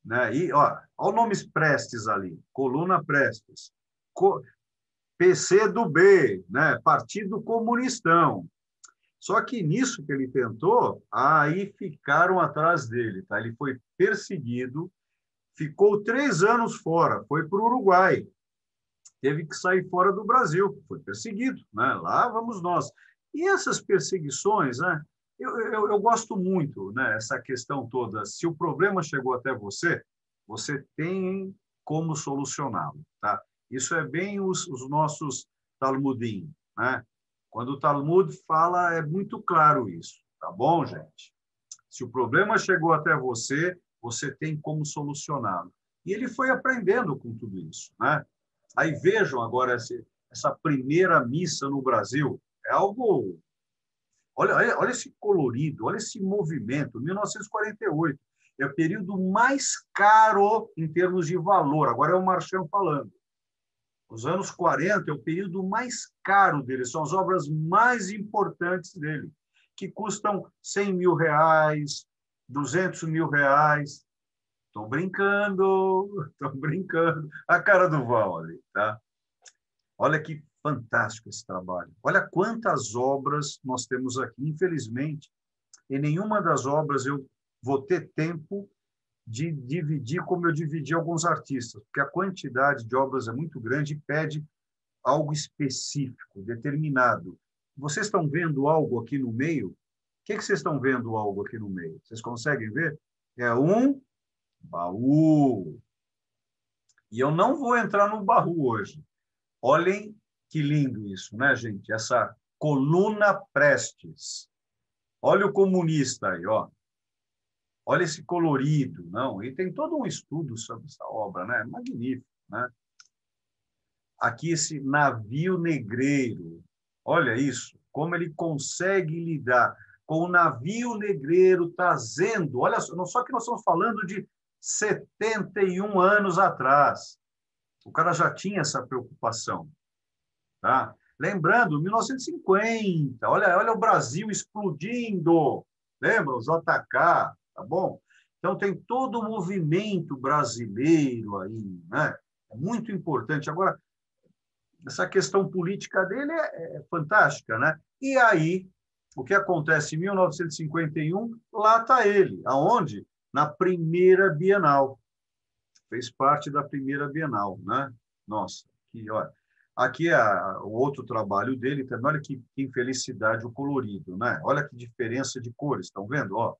Né? E, ó o nome Prestes ali, coluna Prestes. PC do B, né? Partido Comunistão. Só que nisso que ele tentou, aí ficaram atrás dele. Tá? Ele foi perseguido, ficou 3 anos fora, foi para o Uruguai. Teve que sair fora do Brasil, foi perseguido. Né? Lá vamos nós. E essas perseguições, né? Eu gosto muito, né? Essa questão toda. Se o problema chegou até você, você tem como solucioná-lo. Tá? Isso é bem os nossos Talmudim. Né? Quando o Talmud fala, é muito claro isso. Tá bom, gente? Se o problema chegou até você, você tem como solucioná-lo. E ele foi aprendendo com tudo isso. Né? Aí vejam agora essa primeira missa no Brasil. É algo... Olha esse colorido, olha esse movimento. 1948 é o período mais caro em termos de valor. Agora é o Marchand falando. Os anos 40 é o período mais caro dele, são as obras mais importantes dele, que custam 100 mil reais, 200 mil reais. Estou brincando. A cara do Val ali, tá? Olha que fantástico esse trabalho. Olha quantas obras nós temos aqui. Infelizmente, em nenhuma das obras eu vou ter tempo de dividir como eu dividi alguns artistas, porque a quantidade de obras é muito grande e pede algo específico, determinado. Vocês estão vendo algo aqui no meio? O que vocês estão vendo algo aqui no meio? Vocês conseguem ver? É um baú. E eu não vou entrar no baú hoje. Olhem que lindo isso, né, gente? Essa coluna Prestes. Olha o comunista aí, ó. Olha esse colorido, não? E tem todo um estudo sobre essa obra, né? Magnífico, né? Aqui esse navio negreiro. Olha isso, como ele consegue lidar com o navio negreiro trazendo. Olha só que nós estamos falando de 71 anos atrás. O cara já tinha essa preocupação, tá? Lembrando, 1950, olha o Brasil explodindo. Lembra o JK? Tá bom? Então, tem todo o movimento brasileiro aí, né? É muito importante. Agora, essa questão política dele é fantástica, né? E aí, o que acontece em 1951, lá está ele. Aonde? Na primeira Bienal. Fez parte da primeira Bienal, né? Nossa, que olha. Aqui é o outro trabalho dele também. Olha que infelicidade o colorido, né? Olha que diferença de cores, estão vendo? Ó,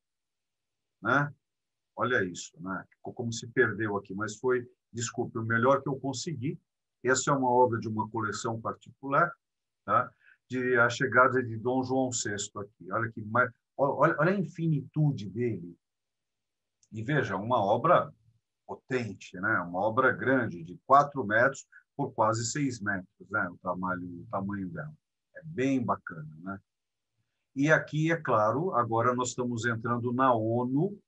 né? Olha isso, né? Ficou como se perdeu aqui, mas foi, desculpe, o melhor que eu consegui. Essa é uma obra de uma coleção particular, tá? De A Chegada de Dom João VI aqui. Olha que olha a infinitude dele. E veja, uma obra potente, né? Uma obra grande, de 4 metros por quase 6 metros, né? O tamanho dela. É bem bacana, né? E aqui, é claro, agora nós estamos entrando na ONU,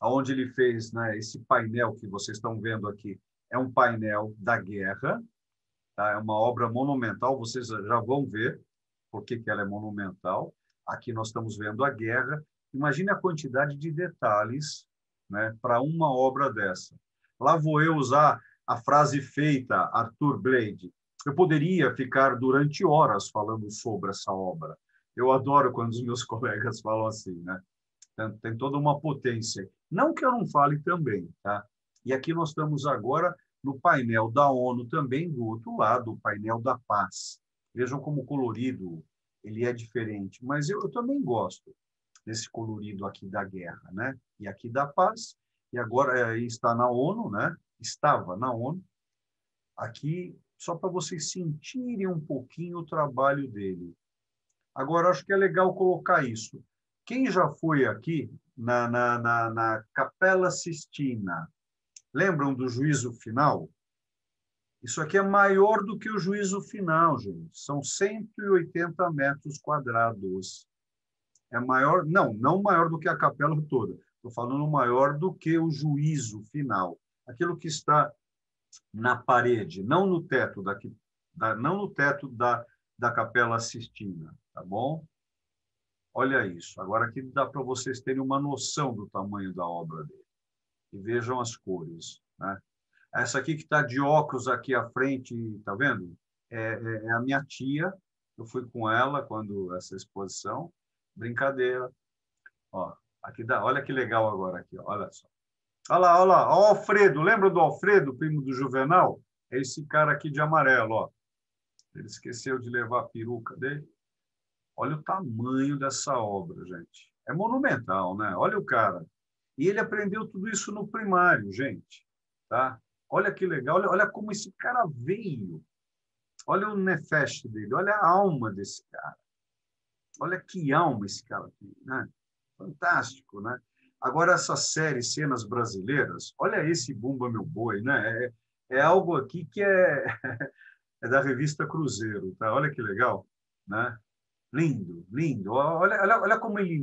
onde ele fez, né, esse painel que vocês estão vendo aqui. É um painel da guerra, tá? É uma obra monumental, vocês já vão ver por que ela é monumental. Aqui nós estamos vendo a guerra. Imagine a quantidade de detalhes, né, para uma obra dessa. Lá vou eu usar a frase feita, Arthur Blade. Eu poderia ficar durante horas falando sobre essa obra. Eu adoro quando os meus colegas falam assim, né? Tem toda uma potência. Não que eu não fale também, tá? E aqui nós estamos agora no painel da ONU também, do outro lado, o painel da paz. Vejam como colorido ele é diferente, mas eu também gosto desse colorido aqui da guerra, né? E aqui da paz, e agora está na ONU, né? Estava na ONU. Aqui, só para vocês sentirem um pouquinho o trabalho dele. Agora, acho que é legal colocar isso. Quem já foi aqui na Capela Sistina, lembram do juízo final? Isso aqui é maior do que o juízo final, gente. São 180 metros quadrados. É maior, não maior do que a capela toda. Estou falando maior do que o juízo final. Aquilo que está na parede, não no teto não no teto da Capela Sistina, tá bom? Olha isso. Agora aqui dá para vocês terem uma noção do tamanho da obra dele. E vejam as cores, né? Essa aqui que está de óculos aqui à frente, tá vendo? É a minha tia. Eu fui com ela quando essa exposição. Brincadeira. Ó, aqui dá, olha que legal agora aqui, ó, olha só. Olha lá, olha lá. Ó, Alfredo, lembra do Alfredo, primo do Juvenal? É esse cara aqui de amarelo, ó. Ele esqueceu de levar a peruca dele. Olha o tamanho dessa obra, gente. É monumental, né? Olha o cara. E ele aprendeu tudo isso no primário, gente. Tá? Olha que legal. Olha como esse cara veio. Olha o nefesh dele. Olha a alma desse cara. Olha que alma esse cara tem, né? Fantástico, né? Agora, essa série Cenas Brasileiras, olha esse Bumba Meu Boi, né? É algo aqui que é da revista Cruzeiro, tá? Olha que legal, né? Lindo, lindo. Olha como ele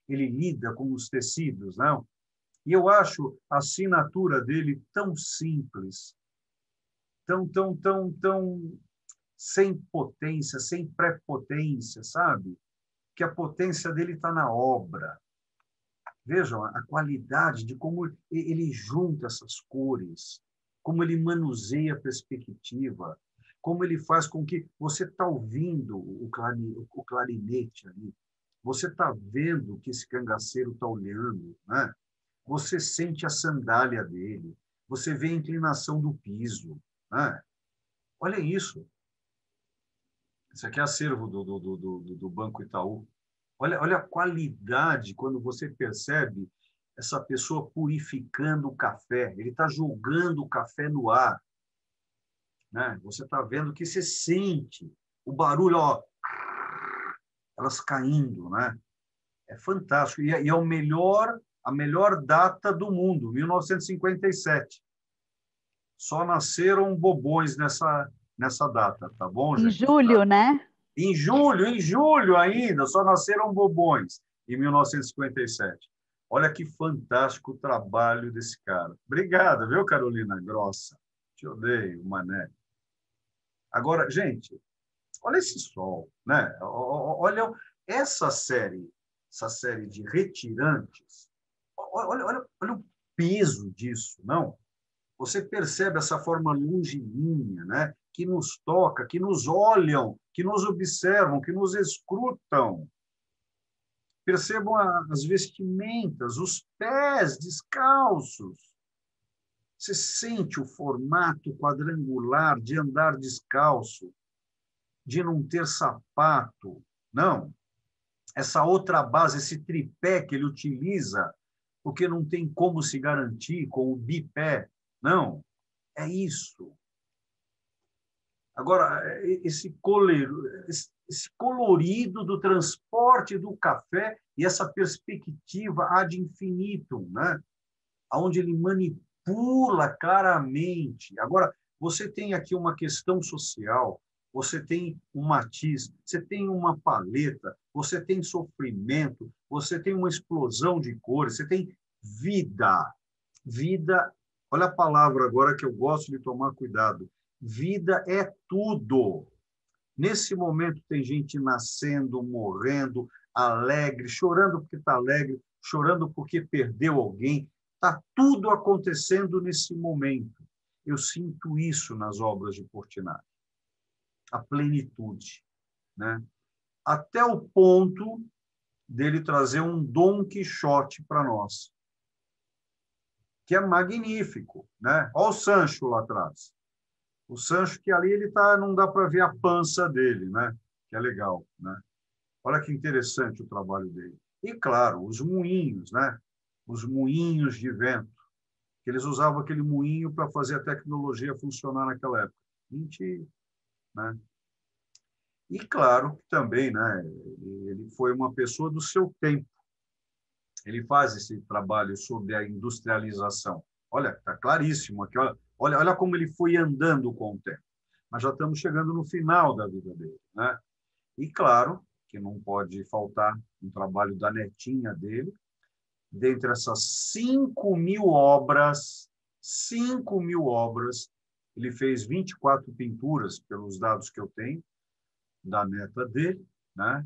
lida com os tecidos, não? E eu acho a assinatura dele tão simples, tão sem potência, sem prepotência, sabe? Que a potência dele está na obra. Vejam a qualidade de como ele junta essas cores, como ele manuseia a perspectiva, como ele faz com que você está ouvindo o clarinete ali, você está vendo que esse cangaceiro está olhando, né? Você sente a sandália dele, você vê a inclinação do piso, né? Olha isso. Isso aqui é acervo do Banco Itaú. Olha a qualidade quando você percebe essa pessoa purificando o café. Ele está jogando o café no ar, né? Você está vendo que você sente o barulho, ó, elas caindo, né? É fantástico. E é a melhor data do mundo, 1957. Só nasceram bobões nessa data, tá bom, Em gente? julho, né? Em julho ainda, só nasceram bobões, em 1957. Olha que fantástico o trabalho desse cara. Obrigado, viu, Carolina Grossa? Te odeio, mané. Agora, gente, olha esse sol, né? Olha essa série de retirantes. Olha o peso disso, não? Você percebe essa forma longilínea, né? Que nos toca, que nos olham, que nos observam, que nos escrutam. Percebam as vestimentas, os pés descalços. Você sente o formato quadrangular de andar descalço, de não ter sapato. Não. Essa outra base, esse tripé que ele utiliza, porque não tem como se garantir com o bipé. Não. É isso. Agora, esse colorido do transporte do café e essa perspectiva ad infinitum, né? Onde ele manipula claramente. Agora, você tem aqui uma questão social, você tem um matiz, você tem uma paleta, você tem sofrimento, você tem uma explosão de cores, você tem vida. Vida, olha a palavra agora que eu gosto de tomar cuidado. Vida é tudo. Nesse momento tem gente nascendo, morrendo, alegre, chorando porque está alegre, chorando porque perdeu alguém. Está tudo acontecendo nesse momento. Eu sinto isso nas obras de Portinari. A plenitude, né? Até o ponto dele trazer um Dom Quixote para nós, que é magnífico, né? Olha o Sancho lá atrás. O Sancho que ali ele tá, não dá para ver a pança dele, né? Que é legal, né? Olha que interessante o trabalho dele. E claro, os moinhos, né? Os moinhos de vento, que eles usavam aquele moinho para fazer a tecnologia funcionar naquela época. Mentira, né? E claro que também, né? Ele foi uma pessoa do seu tempo. Ele faz esse trabalho sobre a industrialização. Olha, está claríssimo aqui. Olha como ele foi andando com o tempo. Mas já estamos chegando no final da vida dele, né? E claro que não pode faltar um trabalho da netinha dele. Dentre essas 5 mil obras, ele fez 24 pinturas, pelos dados que eu tenho, da neta dele, né?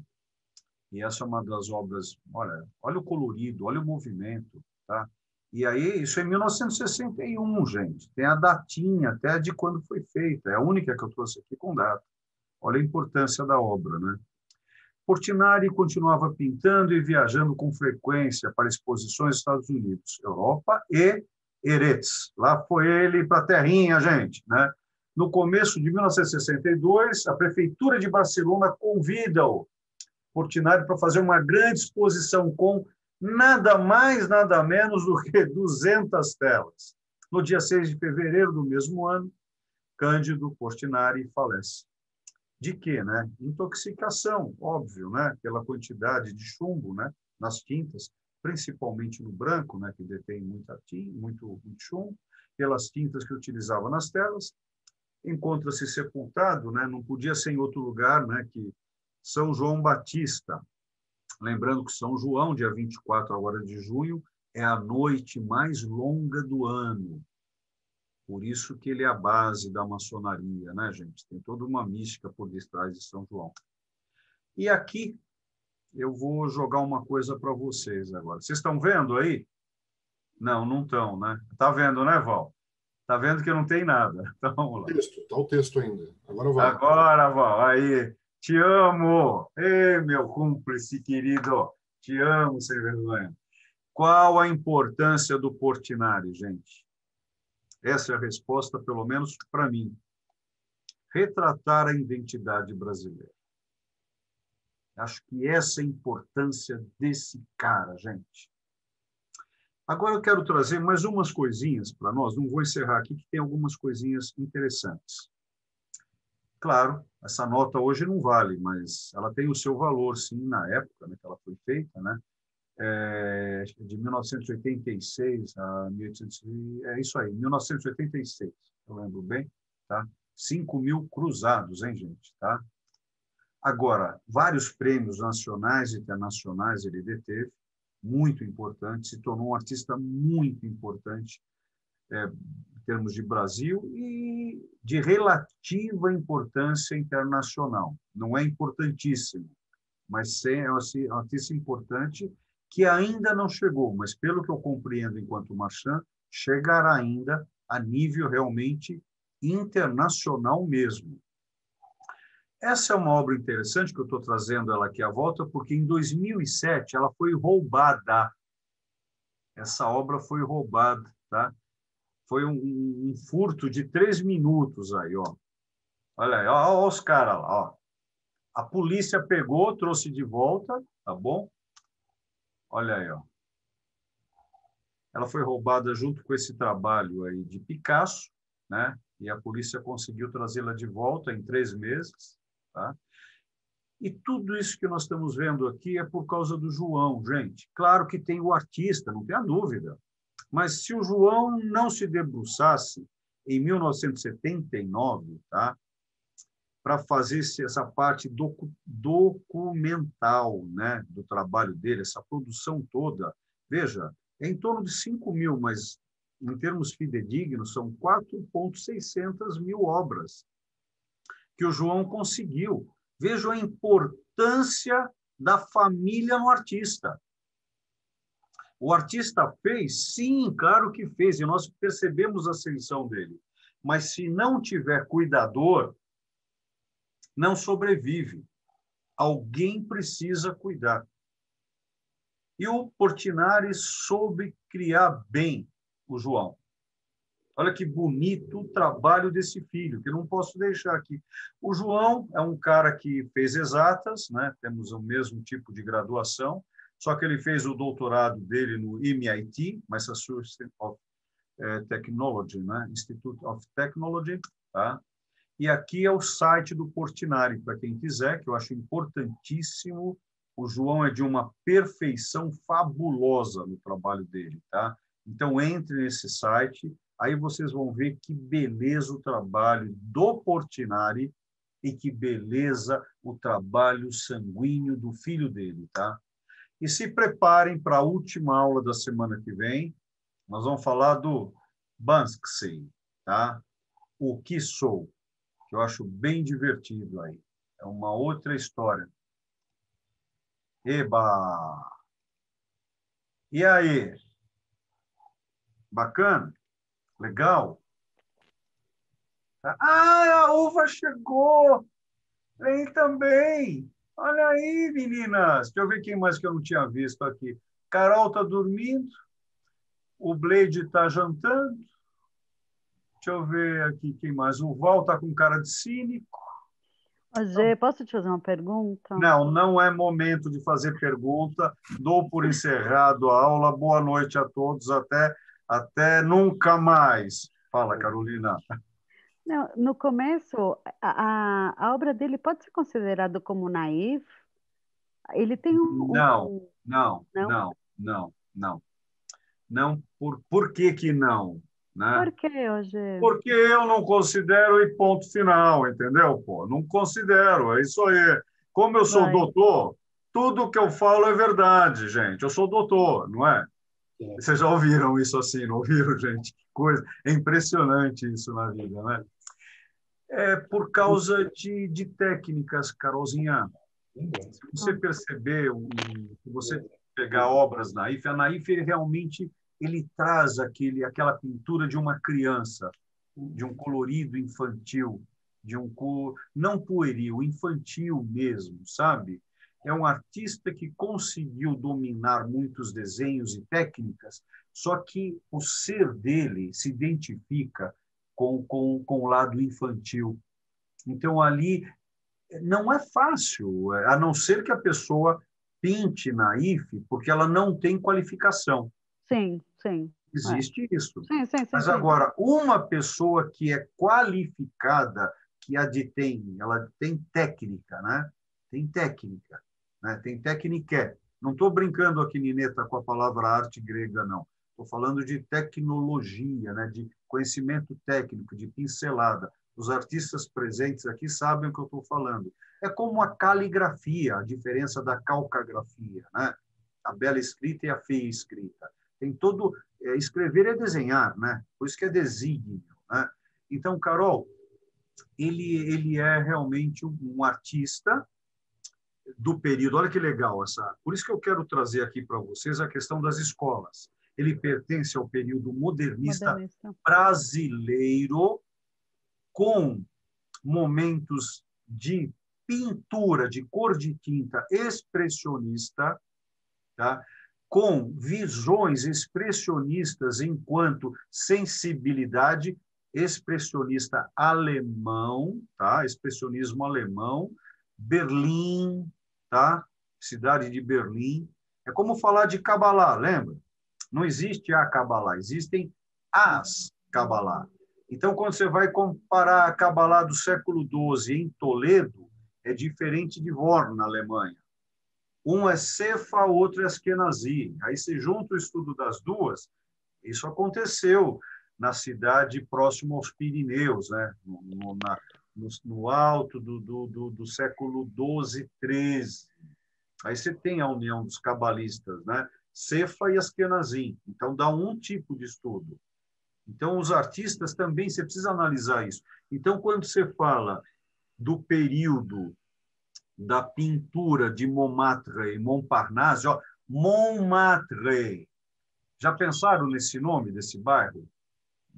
E essa é uma das obras, olha o colorido, olha o movimento, tá? E aí, isso é 1961, gente. Tem a datinha até de quando foi feita. É a única que eu trouxe aqui com data. Olha a importância da obra, né? Portinari continuava pintando e viajando com frequência para exposições nos Estados Unidos, Europa e Eretz. Lá foi ele para a terrinha, gente, né? No começo de 1962, a prefeitura de Barcelona convida-o, Portinari, para fazer uma grande exposição com nada mais, nada menos do que 200 telas. No dia 6 de fevereiro do mesmo ano, Cândido Portinari falece. De quê, né? Intoxicação, óbvio, né? Pela quantidade de chumbo, né? Nas tintas, principalmente no branco, né? Que detém muito chumbo, pelas tintas que utilizava nas telas. Encontra-se sepultado, né? Não podia ser em outro lugar, né? Que São João Batista. Lembrando que São João, dia 24 agora de junho, é a noite mais longa do ano. Por isso que ele é a base da maçonaria, né, gente? Tem toda uma mística por detrás de São João. E aqui eu vou jogar uma coisa para vocês agora. Vocês estão vendo aí? Não, não estão, né? Tá vendo, né, Val? Tá vendo que não tem nada. Então, vamos lá. Tá o texto ainda. Agora vai. Agora, Val, aí. Te amo! Ei, meu cúmplice querido! Te amo, sem vergonha. Qual a importância do Portinari, gente? Essa é a resposta, pelo menos para mim. Retratar a identidade brasileira. Acho que essa é a importância desse cara, gente. Agora eu quero trazer mais umas coisinhas para nós, não vou encerrar aqui, que tem algumas coisinhas interessantes. Claro, essa nota hoje não vale, mas ela tem o seu valor, sim, na época, né, que ela foi feita, né? De 1986 a 1800, é isso aí, 1986, eu lembro bem, tá? 5.000 cruzados, hein, gente, tá? Agora, vários prêmios nacionais e internacionais ele deteve, muito importante, se tornou um artista muito importante em termos de Brasil e de relativa importância internacional. Não é importantíssimo, mas é um artista importante que ainda não chegou, mas pelo que eu compreendo enquanto Marchand, chegará ainda a nível realmente internacional mesmo. Essa é uma obra interessante que eu estou trazendo ela aqui à volta, porque em 2007 ela foi roubada. Essa obra foi roubada, tá? Foi um furto de 3 minutos aí, ó. Olha aí, ó, ó os caras lá, ó. A polícia pegou, trouxe de volta, tá bom? Olha aí, ó. Ela foi roubada junto com esse trabalho aí de Picasso, né? E a polícia conseguiu trazê-la de volta em 3 meses, tá? E tudo isso que nós estamos vendo aqui é por causa do João, gente. Claro que tem o artista, não tem a dúvida. Mas se o João não se debruçasse em 1979, tá? Para fazer essa parte documental, né, do trabalho dele, essa produção toda, veja, é em torno de 5 mil, mas em termos fidedignos, são 4.600 mil obras que o João conseguiu. Veja a importância da família no artista. O artista fez? Sim, claro que fez, e nós percebemos a ascensão dele. Mas se não tiver cuidador, não sobrevive. Alguém precisa cuidar. E o Portinari soube criar bem o João. Olha que bonito o trabalho desse filho, que eu não posso deixar aqui. O João é um cara que fez exatas, né? Temos o mesmo tipo de graduação, só que ele fez o doutorado dele no MIT, Massachusetts of Technology, né? Institute of Technology, tá? E aqui é o site do Portinari, para quem quiser, que eu acho importantíssimo. O João é de uma perfeição fabulosa no trabalho dele, tá? Então, entre nesse site, aí vocês vão ver que beleza o trabalho do Portinari e que beleza o trabalho sanguíneo do filho dele, tá? E se preparem para a última aula da semana que vem. Nós vamos falar do Banksy, tá? O que sou, que eu acho bem divertido aí. É uma outra história. Eba! E aí? Bacana? Legal? Ah, a uva chegou! Vem também! Olha aí, meninas! Deixa eu ver quem mais que eu não tinha visto aqui. Carol está dormindo. O Blade está jantando. Deixa eu ver aqui quem mais. O Val está com cara de cínico. Gê, posso te fazer uma pergunta? Não, não é momento de fazer pergunta. Dou por encerrado a aula. Boa noite a todos. Até nunca mais. Fala, Carolina. Não, no começo, a obra dele pode ser considerada como naif? Ele tem Não, não, não? não, não, não. Não, por que que não? Né? Por quê, Gê? Porque eu não considero e ponto final, entendeu? Pô, não considero, é isso aí. Como eu sou doutor, tudo que eu falo é verdade, gente. Eu sou doutor, não é? Vocês já ouviram isso assim, não ouviram, gente? Que coisa. É impressionante isso na vida, né? É por causa de técnicas, Carolzinha. Se você perceber, se você pegar obras Naif, a Naif ele realmente ele traz aquela pintura de uma criança, de um colorido infantil, não pueril, infantil mesmo, sabe? É um artista que conseguiu dominar muitos desenhos e técnicas, só que o ser dele se identifica com o lado infantil. Então, ali não é fácil, a não ser que a pessoa pinte na IFE, porque ela não tem qualificação. Sim, sim. Existe isso. Sim. Mas agora, uma pessoa que é qualificada, que ela tem técnica, né? Tem técnica, né? Tem técnica. Não estou brincando aqui, Nineta, com a palavra arte grega, não. Estou falando de tecnologia, né? De conhecimento técnico, de pincelada. Os artistas presentes aqui sabem o que eu estou falando. É como a caligrafia, a diferença da calcagrafia, né? A bela escrita e a feia escrita. Tem todo... escrever é desenhar, né? Por isso que é desígnio, né? Então, Carol, ele é realmente um artista do período. Olha que legal essa. Por isso que eu quero trazer aqui para vocês a questão das escolas. Ele pertence ao período modernista brasileiro, com momentos de pintura, de cor de tinta expressionista, tá? com visões expressionistas enquanto sensibilidade, expressionista alemão, tá? Expressionismo alemão, Berlim, tá? Cidade de Berlim. É como falar de Kabbalah, lembra? Não existe a Kabbalah, existem as Kabbalah. Então, quando você vai comparar a Kabbalah do século XII em Toledo, é diferente de Worm, na Alemanha. Um é Sefa, o outro é Askenazi. Aí você junta o estudo das duas. Isso aconteceu na cidade próxima aos Pirineus, né? No alto do século XII, XIII. Aí você tem a união dos cabalistas, né? Sefa e Askenazi. Então, dá um tipo de estudo. Então, os artistas também, você precisa analisar isso. Então, quando você fala do período da pintura de Montmartre e Montparnasse, ó, Montmartre. Já pensaram nesse nome desse bairro?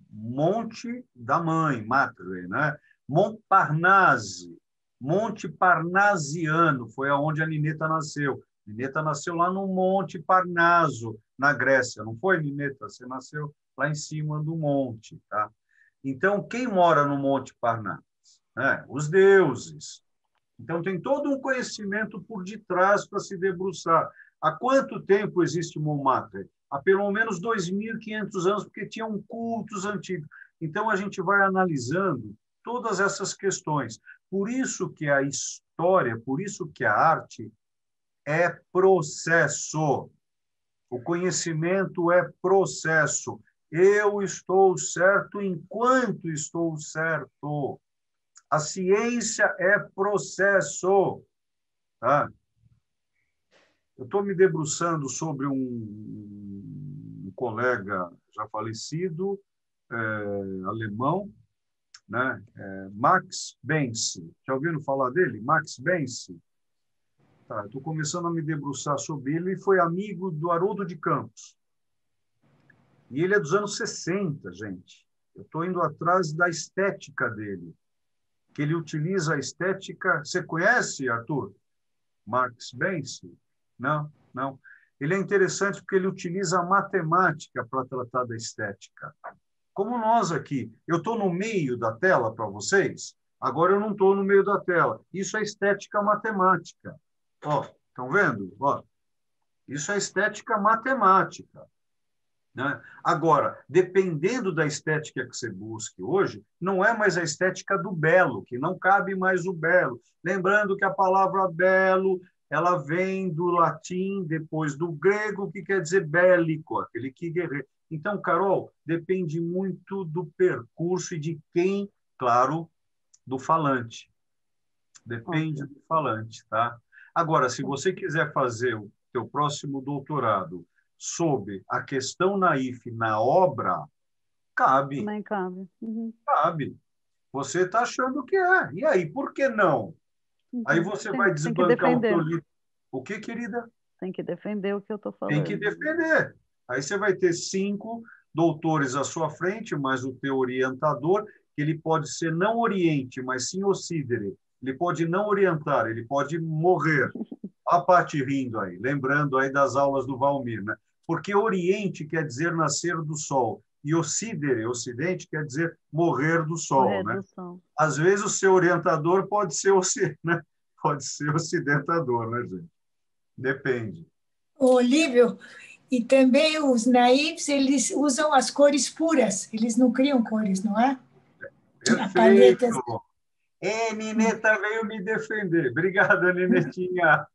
Monte da Mãe, Matre, né? Montparnasse, Monte Parnasiano, foi aonde a Nineta nasceu. Nineta nasceu lá no Monte Parnaso, na Grécia, não foi, Nineta? Você nasceu lá em cima do monte, tá? Então, quem mora no Monte Parnaso? Os deuses. Então, tem todo um conhecimento por detrás para se debruçar. Há quanto tempo existe Montmartre? Há pelo menos 2.500 anos, porque tinham cultos antigos. Então, a gente vai analisando todas essas questões. Por isso que a história, por isso que a arte é processo. O conhecimento é processo. Eu estou certo enquanto estou certo. A ciência é processo. Tá? Eu estou me debruçando sobre um colega já falecido, alemão, né? Max Bense. Já ouviram falar dele? Max Bense. Tá, estou começando a me debruçar sobre ele. Ele foi amigo do Haroldo de Campos. E ele é dos anos 60, gente. Eu estou indo atrás da estética dele, que ele utiliza a estética... Você conhece, Arthur? Max Bense? Não, não. Ele é interessante porque ele utiliza a matemática para tratar da estética. Como nós aqui. Eu estou no meio da tela para vocês, agora eu não estou no meio da tela. Isso é estética matemática. Ó, estão vendo? Ó, isso é estética matemática. Né? Agora, dependendo da estética que você busque hoje, não é mais a estética do belo, que não cabe mais o belo. Lembrando que a palavra belo ela vem do latim, depois do grego, que quer dizer bélico, aquele que guerreia. Então, Carol, depende muito do percurso e de quem, claro, do falante. Depende do falante, tá? Agora, se você quiser fazer o teu próximo doutorado sobre a questão naif na obra, cabe. Também cabe. Uhum. Cabe. Você está achando que é. E aí, por que não? Uhum. Aí você Tem, vai tem que desbancar o teu defender. livro. O que, querida? Tem que defender o que eu estou Tem que falando. defender. Aí você vai ter 5 doutores à sua frente, mais o teu orientador, que ele pode ser não oriente, mas sim occidere. Ele pode não orientar, ele pode morrer. A parte rindo aí, lembrando aí das aulas do Valmir, né? Porque oriente quer dizer nascer do sol, e occidere, ocidente, quer dizer morrer do sol, Morrer né? do sol. Às vezes o seu orientador pode ser, né? Pode ser ocidentador, né, gente? Depende. Olívio, e também os naivos, eles usam as cores puras, eles não criam cores, não é? A paleta. Perfeito. Nineta veio me defender. Obrigada, Ninetinha.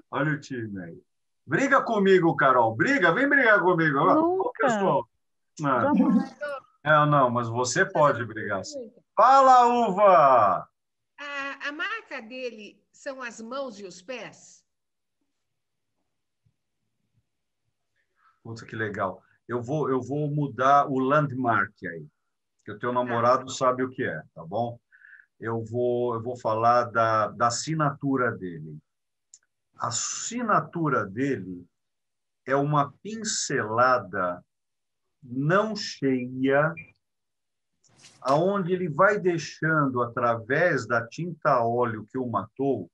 Olha o time aí. Briga comigo, Carol. Briga, vem brigar comigo. Ô, Nunca. pessoal. Jamais. Não, mas você pode brigar. Fala, Uva! A marca dele são as mãos e os pés? Puta, que legal. Eu vou mudar o landmark aí, que o teu namorado sabe o que é, tá bom? Eu vou falar da assinatura dele. A assinatura dele é uma pincelada não cheia, aonde ele vai deixando, através da tinta a óleo que o matou,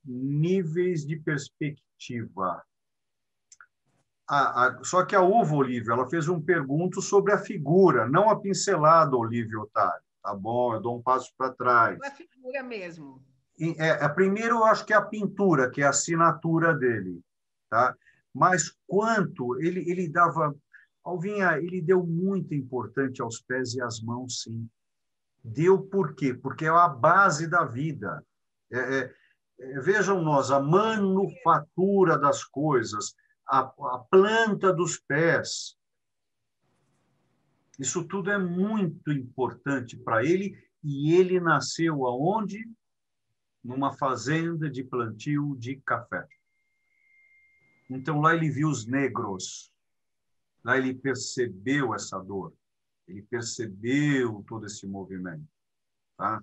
níveis de perspectiva. Só que a uva, Olívio, ela fez um pergunto sobre a figura, não a pincelada, Olívio Otário. Tá bom, eu dou um passo para trás. A figura mesmo. Primeiro, eu acho que é a pintura, que é a assinatura dele. Tá? Mas quanto ele dava... Alvinha, ele deu muito importante aos pés e às mãos, sim. Deu por quê? Porque é a base da vida. Vejam nós, a manufatura das coisas, a planta dos pés. Isso tudo é muito importante para ele, e ele nasceu aonde? Numa fazenda de plantio de café. Então, lá ele viu os negros, lá ele percebeu essa dor, ele percebeu todo esse movimento. Tá?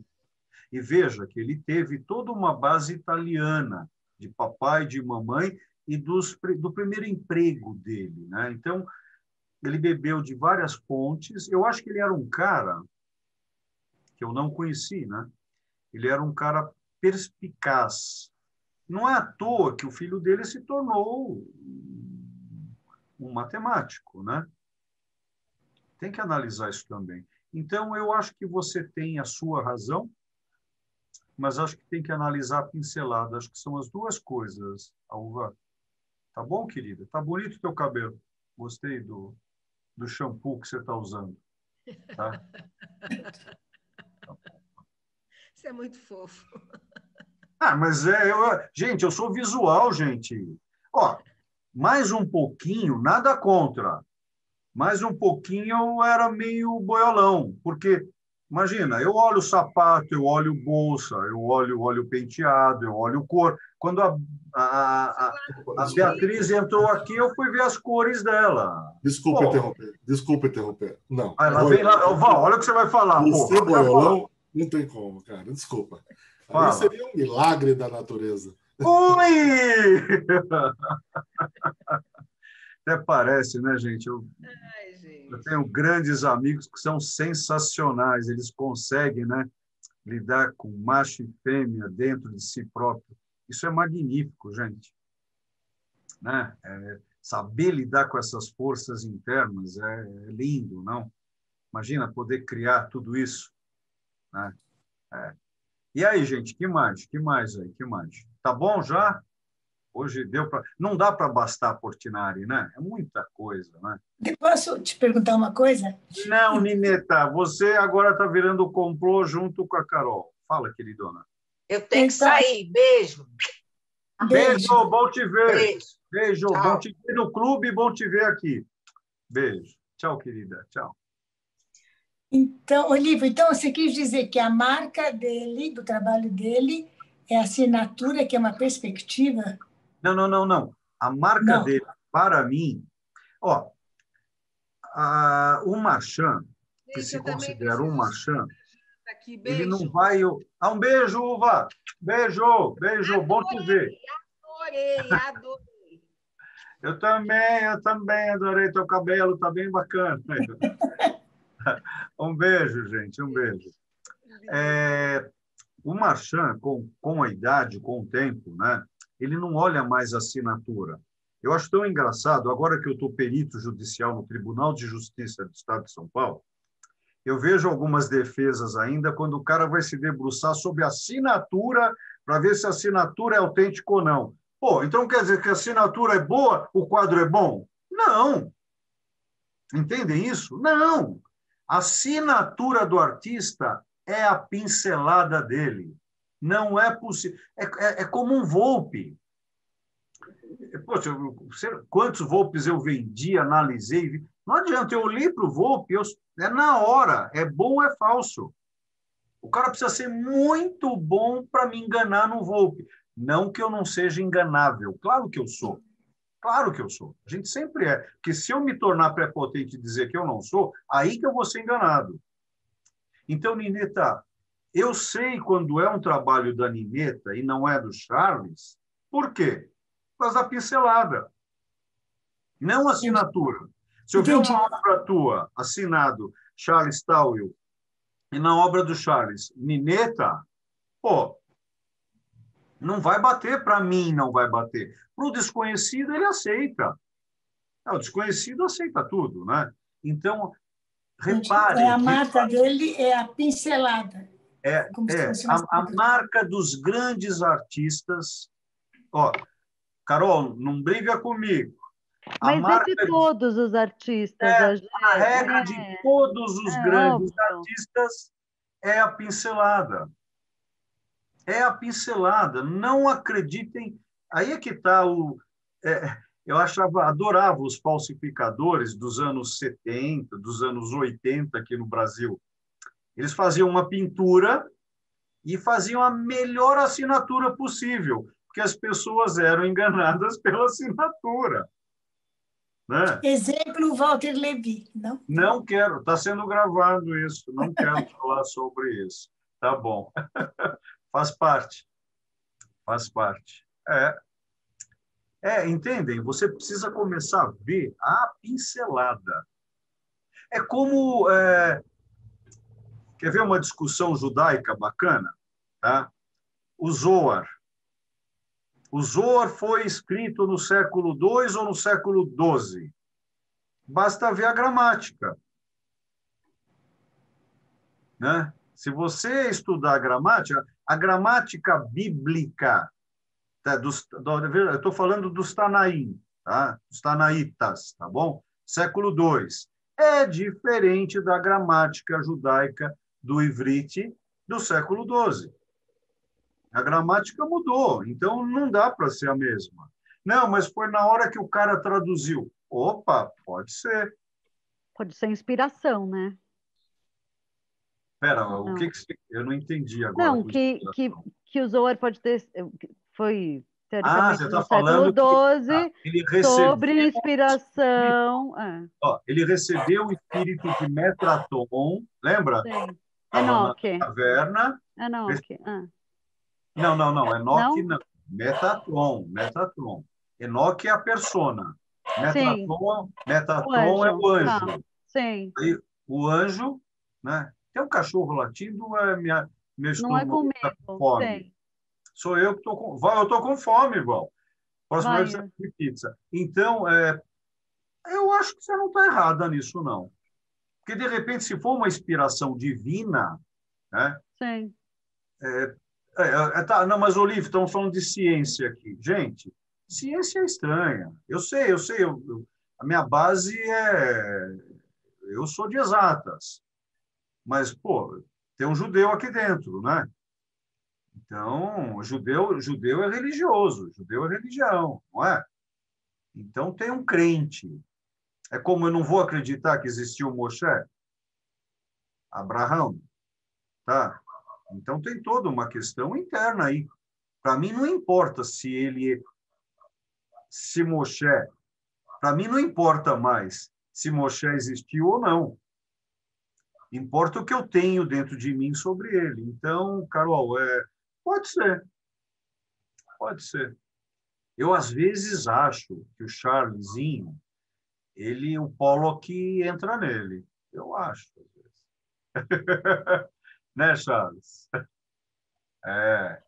E veja que ele teve toda uma base italiana, de papai, de mamãe, e do primeiro emprego dele. Né? Então, ele bebeu de várias fontes. Eu acho que ele era um cara que eu não conheci. Né? Ele era um cara perspicaz. Não é à toa que o filho dele se tornou um matemático. Né? Tem que analisar isso também. Então, eu acho que você tem a sua razão, mas acho que tem que analisar a pincelada. Acho que são as duas coisas, Alva. Tá bom, querida? Tá bonito o teu cabelo. Gostei do shampoo que você está usando. Tá? Você é muito fofo. Mas gente, eu sou visual, gente. Ó, mais um pouquinho, nada contra. Mais um pouquinho eu era meio boiolão, porque, imagina, eu olho o sapato, eu olho bolsa, eu olho o penteado, eu olho cor. Quando a Beatriz entrou aqui, eu fui ver as cores dela. Desculpa interromper. Não. Ela vem lá, olha o que você vai falar. Você, boiolão, não tem como, cara. Desculpa. Fala. Aí seria um milagre da natureza. Ui! Até parece, né, gente? Eu tenho grandes amigos que são sensacionais. Eles conseguem, né, lidar com macho e fêmea dentro de si próprio. Isso é magnífico, gente. Né? Saber lidar com essas forças internas é lindo, não? Imagina poder criar tudo isso. Né? E aí, gente, que mais? Que mais aí? Que mais? Tá bom já? Hoje deu para... Não dá para bastar Portinari, né? É muita coisa, né? Posso te perguntar uma coisa? Não, Nineta, você agora está virando complô junto com a Carol. Fala, queridona. Eu tenho que sair. Beijo. Beijo, bom te ver. Beijo, Tchau. bom te ver no clube, bom te ver aqui. Beijo. Tchau, querida. Tchau. Então, Olívio, então você quis dizer que a marca dele, do trabalho dele, é a assinatura, que é uma perspectiva? Não. A marca dele, para mim... Ó, o Marchand, que se considera um Marchand, ele não vai... Um beijo, Uva! Beijo, bom te ver. Adorei. Eu também adorei teu cabelo, tá bem bacana. Um beijo, gente, um beijo. O Marchand, com a idade, com o tempo, né, ele não olha mais a assinatura. Eu acho tão engraçado, agora que eu estou perito judicial no Tribunal de Justiça do Estado de São Paulo, eu vejo algumas defesas ainda quando o cara vai se debruçar sobre a assinatura para ver se a assinatura é autêntica ou não. Pô, então quer dizer que a assinatura é boa, o quadro é bom? Não. Entendem isso? Não. A assinatura do artista é a pincelada dele. Não é possível. É como um Volpe. Poxa, quantos Volpes eu vendi, analisei? Não adianta, eu li para o Volpe, é na hora, é bom ou é falso. O cara precisa ser muito bom para me enganar no Volpe. Não que eu não seja enganável, claro que eu sou. Claro que eu sou. A gente sempre é. Porque se eu me tornar prepotente e dizer que eu não sou, aí que eu vou ser enganado. Então, Nineta, eu sei quando é um trabalho da Nineta e não é do Charles, por quê? Por causa da pincelada. Não assinatura. Se eu ver uma obra tua, assinado Charles Towell, e na obra do Charles, Nineta, pô, não vai bater, para mim não vai bater. Para o desconhecido, ele aceita. O desconhecido aceita tudo, né? Então, reparem. A marca dele é a pincelada. Como se fosse A marca dos grandes artistas. Ó, Carol, não briga comigo. Mas é de todos os artistas. A regra de todos os grandes óbvio. artistas é a pincelada. É a pincelada. Não acreditem. Aí é que está o. Eu adorava os falsificadores dos anos 70, dos anos 80 aqui no Brasil. Eles faziam uma pintura e faziam a melhor assinatura possível, porque as pessoas eram enganadas pela assinatura. Né? Exemplo, Walter Levy, não? Não quero, está sendo gravado isso, não quero falar sobre isso. Tá bom. Faz parte. Faz parte. Entendem? Você precisa começar a ver a pincelada. É como... Quer ver uma discussão judaica bacana? Tá? O Zohar. O Zohar foi escrito no século II ou no século XII? Basta ver a gramática. Né? Se você estudar a gramática bíblica, eu estou falando dos Tanaim, tá? Dos Tanaítas, tá bom? Século II. É diferente da gramática judaica do Ivrite do século XII. A gramática mudou, então não dá para ser a mesma. Não, mas foi na hora que o cara traduziu. Opa, pode ser. Pode ser inspiração, né? Espera, o que você... Eu não entendi agora. Não, que o Zohar pode ter... Foi, teoricamente, você está no falando século XII, sobre inspiração. Ele recebeu o espírito de Metraton, lembra? Sim. Enoque. Na caverna. Enoque. Não. Enoque não. Metatron. Enoque é a persona. Metatron é o anjo. Tá. Sim. Aí, o anjo, né? Tem um cachorro latindo, meu estômago está com fome. Sim. Sou eu que estou com... Eu estou com fome, igual. Próxima vez você tem pizza. Então, eu acho que você não está errada nisso, não. Porque, de repente, se for uma inspiração divina, né? Sim. Não, mas, Olívia, estamos falando de ciência aqui. Gente, ciência é estranha. Eu sei. A minha base eu sou de exatas. Mas, tem um judeu aqui dentro, né? Então, judeu é religioso, judeu é religião, não é? Então, tem um crente. É como eu não vou acreditar que existiu Moshe, Abraão, tá? Então, tem toda uma questão interna aí. Para mim, não importa se Moshe... Para mim, não importa mais se Moshe existiu ou não. Importa o que eu tenho dentro de mim sobre ele. Então, Carol, pode ser. Pode ser. Eu, às vezes, acho que o Charlesinho, o Pollock entra nele. Eu acho, às vezes. Né, Charles? É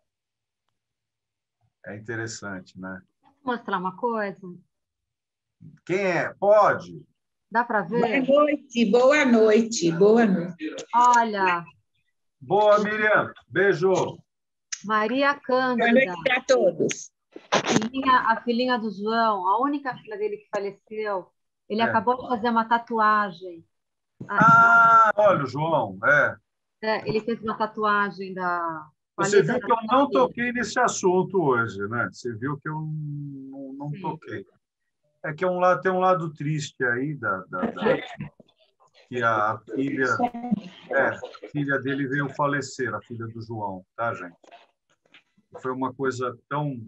interessante, né? Vou mostrar uma coisa? Quem é? Pode. Dá para ver? Boa noite. Olha. Boa, Miriam. Beijo. Maria Cândida. Boa noite para todos. A filhinha do João, a única filha dele que faleceu, ele acabou de fazer uma tatuagem. Olha o João, ele fez uma tatuagem da... Você viu que eu não toquei nesse assunto hoje, né? Você viu que eu não toquei. É que tem um lado triste aí que a filha dele veio falecer, a filha do João, tá, gente? Foi uma coisa tão...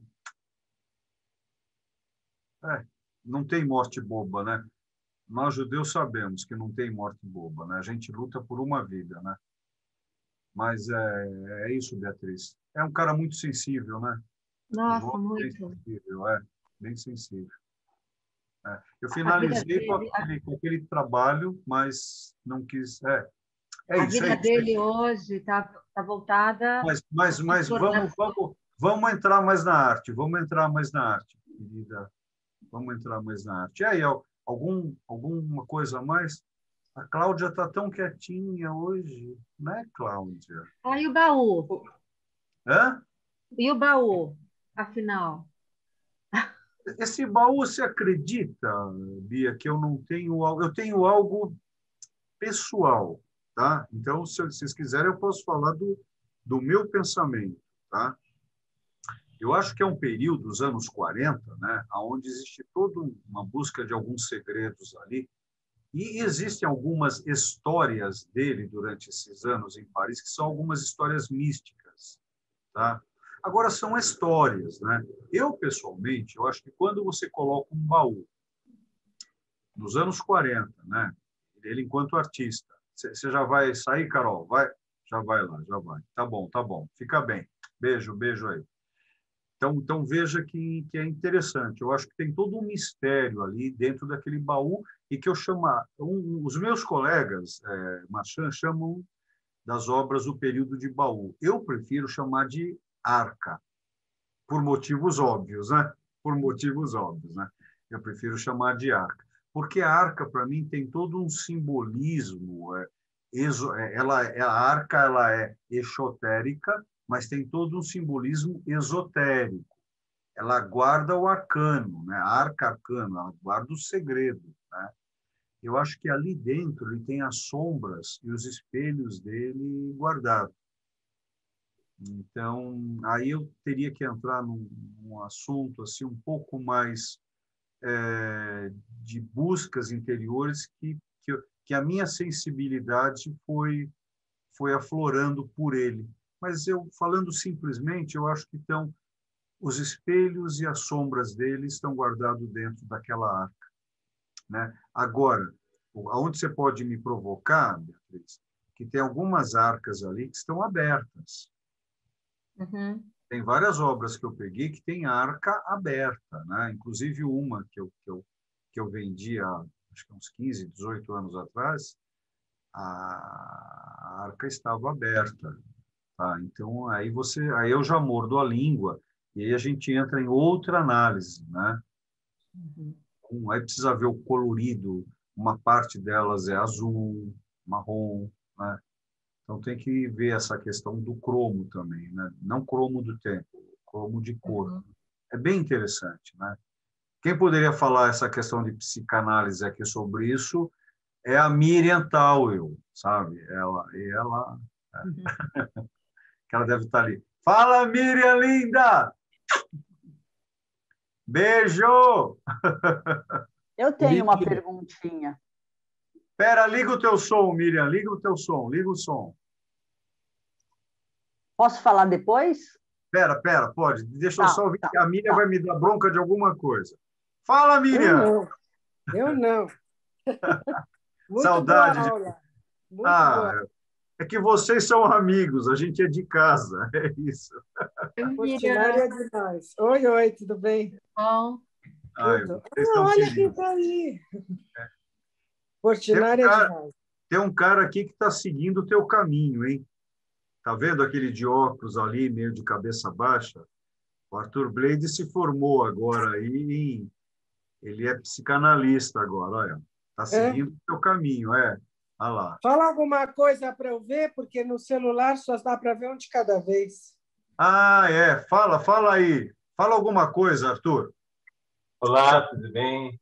não tem morte boba, né? Nós, judeus, sabemos que não tem morte boba, né? A gente luta por uma vida, né? Mas é isso, Beatriz. É um cara muito sensível, né? Nossa, muito. Bem sensível, bem sensível. Eu finalizei com aquele trabalho, mas não quis... a vida dele hoje está voltada... Mas vamos entrar mais na arte, querida. Vamos entrar mais na arte. E aí, Alguma coisa a mais? A Cláudia está tão quietinha hoje, né, Cláudia? Ah, e o baú? Hã? E o baú, afinal? Esse baú, você acredita, Bia, que eu não tenho algo? Eu tenho algo pessoal, tá? Então, se vocês quiserem, eu posso falar do meu pensamento, tá? Eu acho que é um período dos anos 40, né, onde existe toda uma busca de alguns segredos ali, e existem algumas histórias dele durante esses anos em Paris, que são algumas histórias místicas, tá? Agora, são histórias, né? Eu, pessoalmente, eu acho que quando você coloca um baú nos anos 40, né, ele enquanto artista, você já vai sair, Carol? Vai? Já vai lá, já vai. Tá bom. Fica bem. Beijo aí. Então veja que é interessante. Eu acho que tem todo um mistério ali dentro daquele baú e que eu chamo... os meus colegas, Marchand, chamam das obras do período de baú. Eu prefiro chamar de arca, por motivos óbvios, né? Por motivos óbvios, né? Eu prefiro chamar de arca. Porque a arca, para mim, tem todo um simbolismo. A arca ela é exotérica, mas tem todo um simbolismo esotérico. Ela guarda o arcano, né? A arca arcana, ela guarda o segredo, né? Eu acho que ali dentro ele tem as sombras e os espelhos dele guardados. Então, aí eu teria que entrar num assunto assim um pouco mais de buscas interiores que a minha sensibilidade foi aflorando por ele. Mas eu, falando simplesmente, eu acho que estão os espelhos e as sombras dele estão guardados dentro daquela arca, né? Agora, aonde você pode me provocar, Beatriz, que tem algumas arcas ali que estão abertas. Uhum. Tem várias obras que eu peguei que tem arca aberta, né? Inclusive uma que eu vendi há acho que uns 15, 18 anos atrás, a arca estava aberta. Tá? Então, aí eu já mordo a língua e aí a gente entra em outra análise, né? Aí precisa ver o colorido, uma parte delas é azul, marrom, né? Então tem que ver essa questão do cromo também, né? Não cromo do tempo, cromo de cor. É bem interessante, né? Quem poderia falar essa questão de psicanálise aqui sobre isso é a Miriam Tauel, sabe? Ela que ela deve estar ali. Fala, Miriam linda! Beijo! Eu tenho uma perguntinha. Espera, liga o teu som, Miriam. Liga o teu som, liga o som. Posso falar depois? Espera, pode. Deixa eu só ouvir que a Miriam vai me dar bronca de alguma coisa. Fala, Miriam! Eu não. Muito Saudade boa aula. Muito boa. É que vocês são amigos, a gente é de casa, é isso. Portinari é demais. Oi, tudo bem? Bom. Olha quem está aí. Portinari é demais. Tem um cara aqui que está seguindo o teu caminho, hein? Tá vendo aquele de óculos ali, meio de cabeça baixa? O Arthur Bleide se formou agora aí, ele é psicanalista agora, olha. Está seguindo o teu caminho, Olha lá. Fala alguma coisa para eu ver, porque no celular só dá para ver um de cada vez. Fala aí. Fala alguma coisa, Arthur. Olá, tudo bem?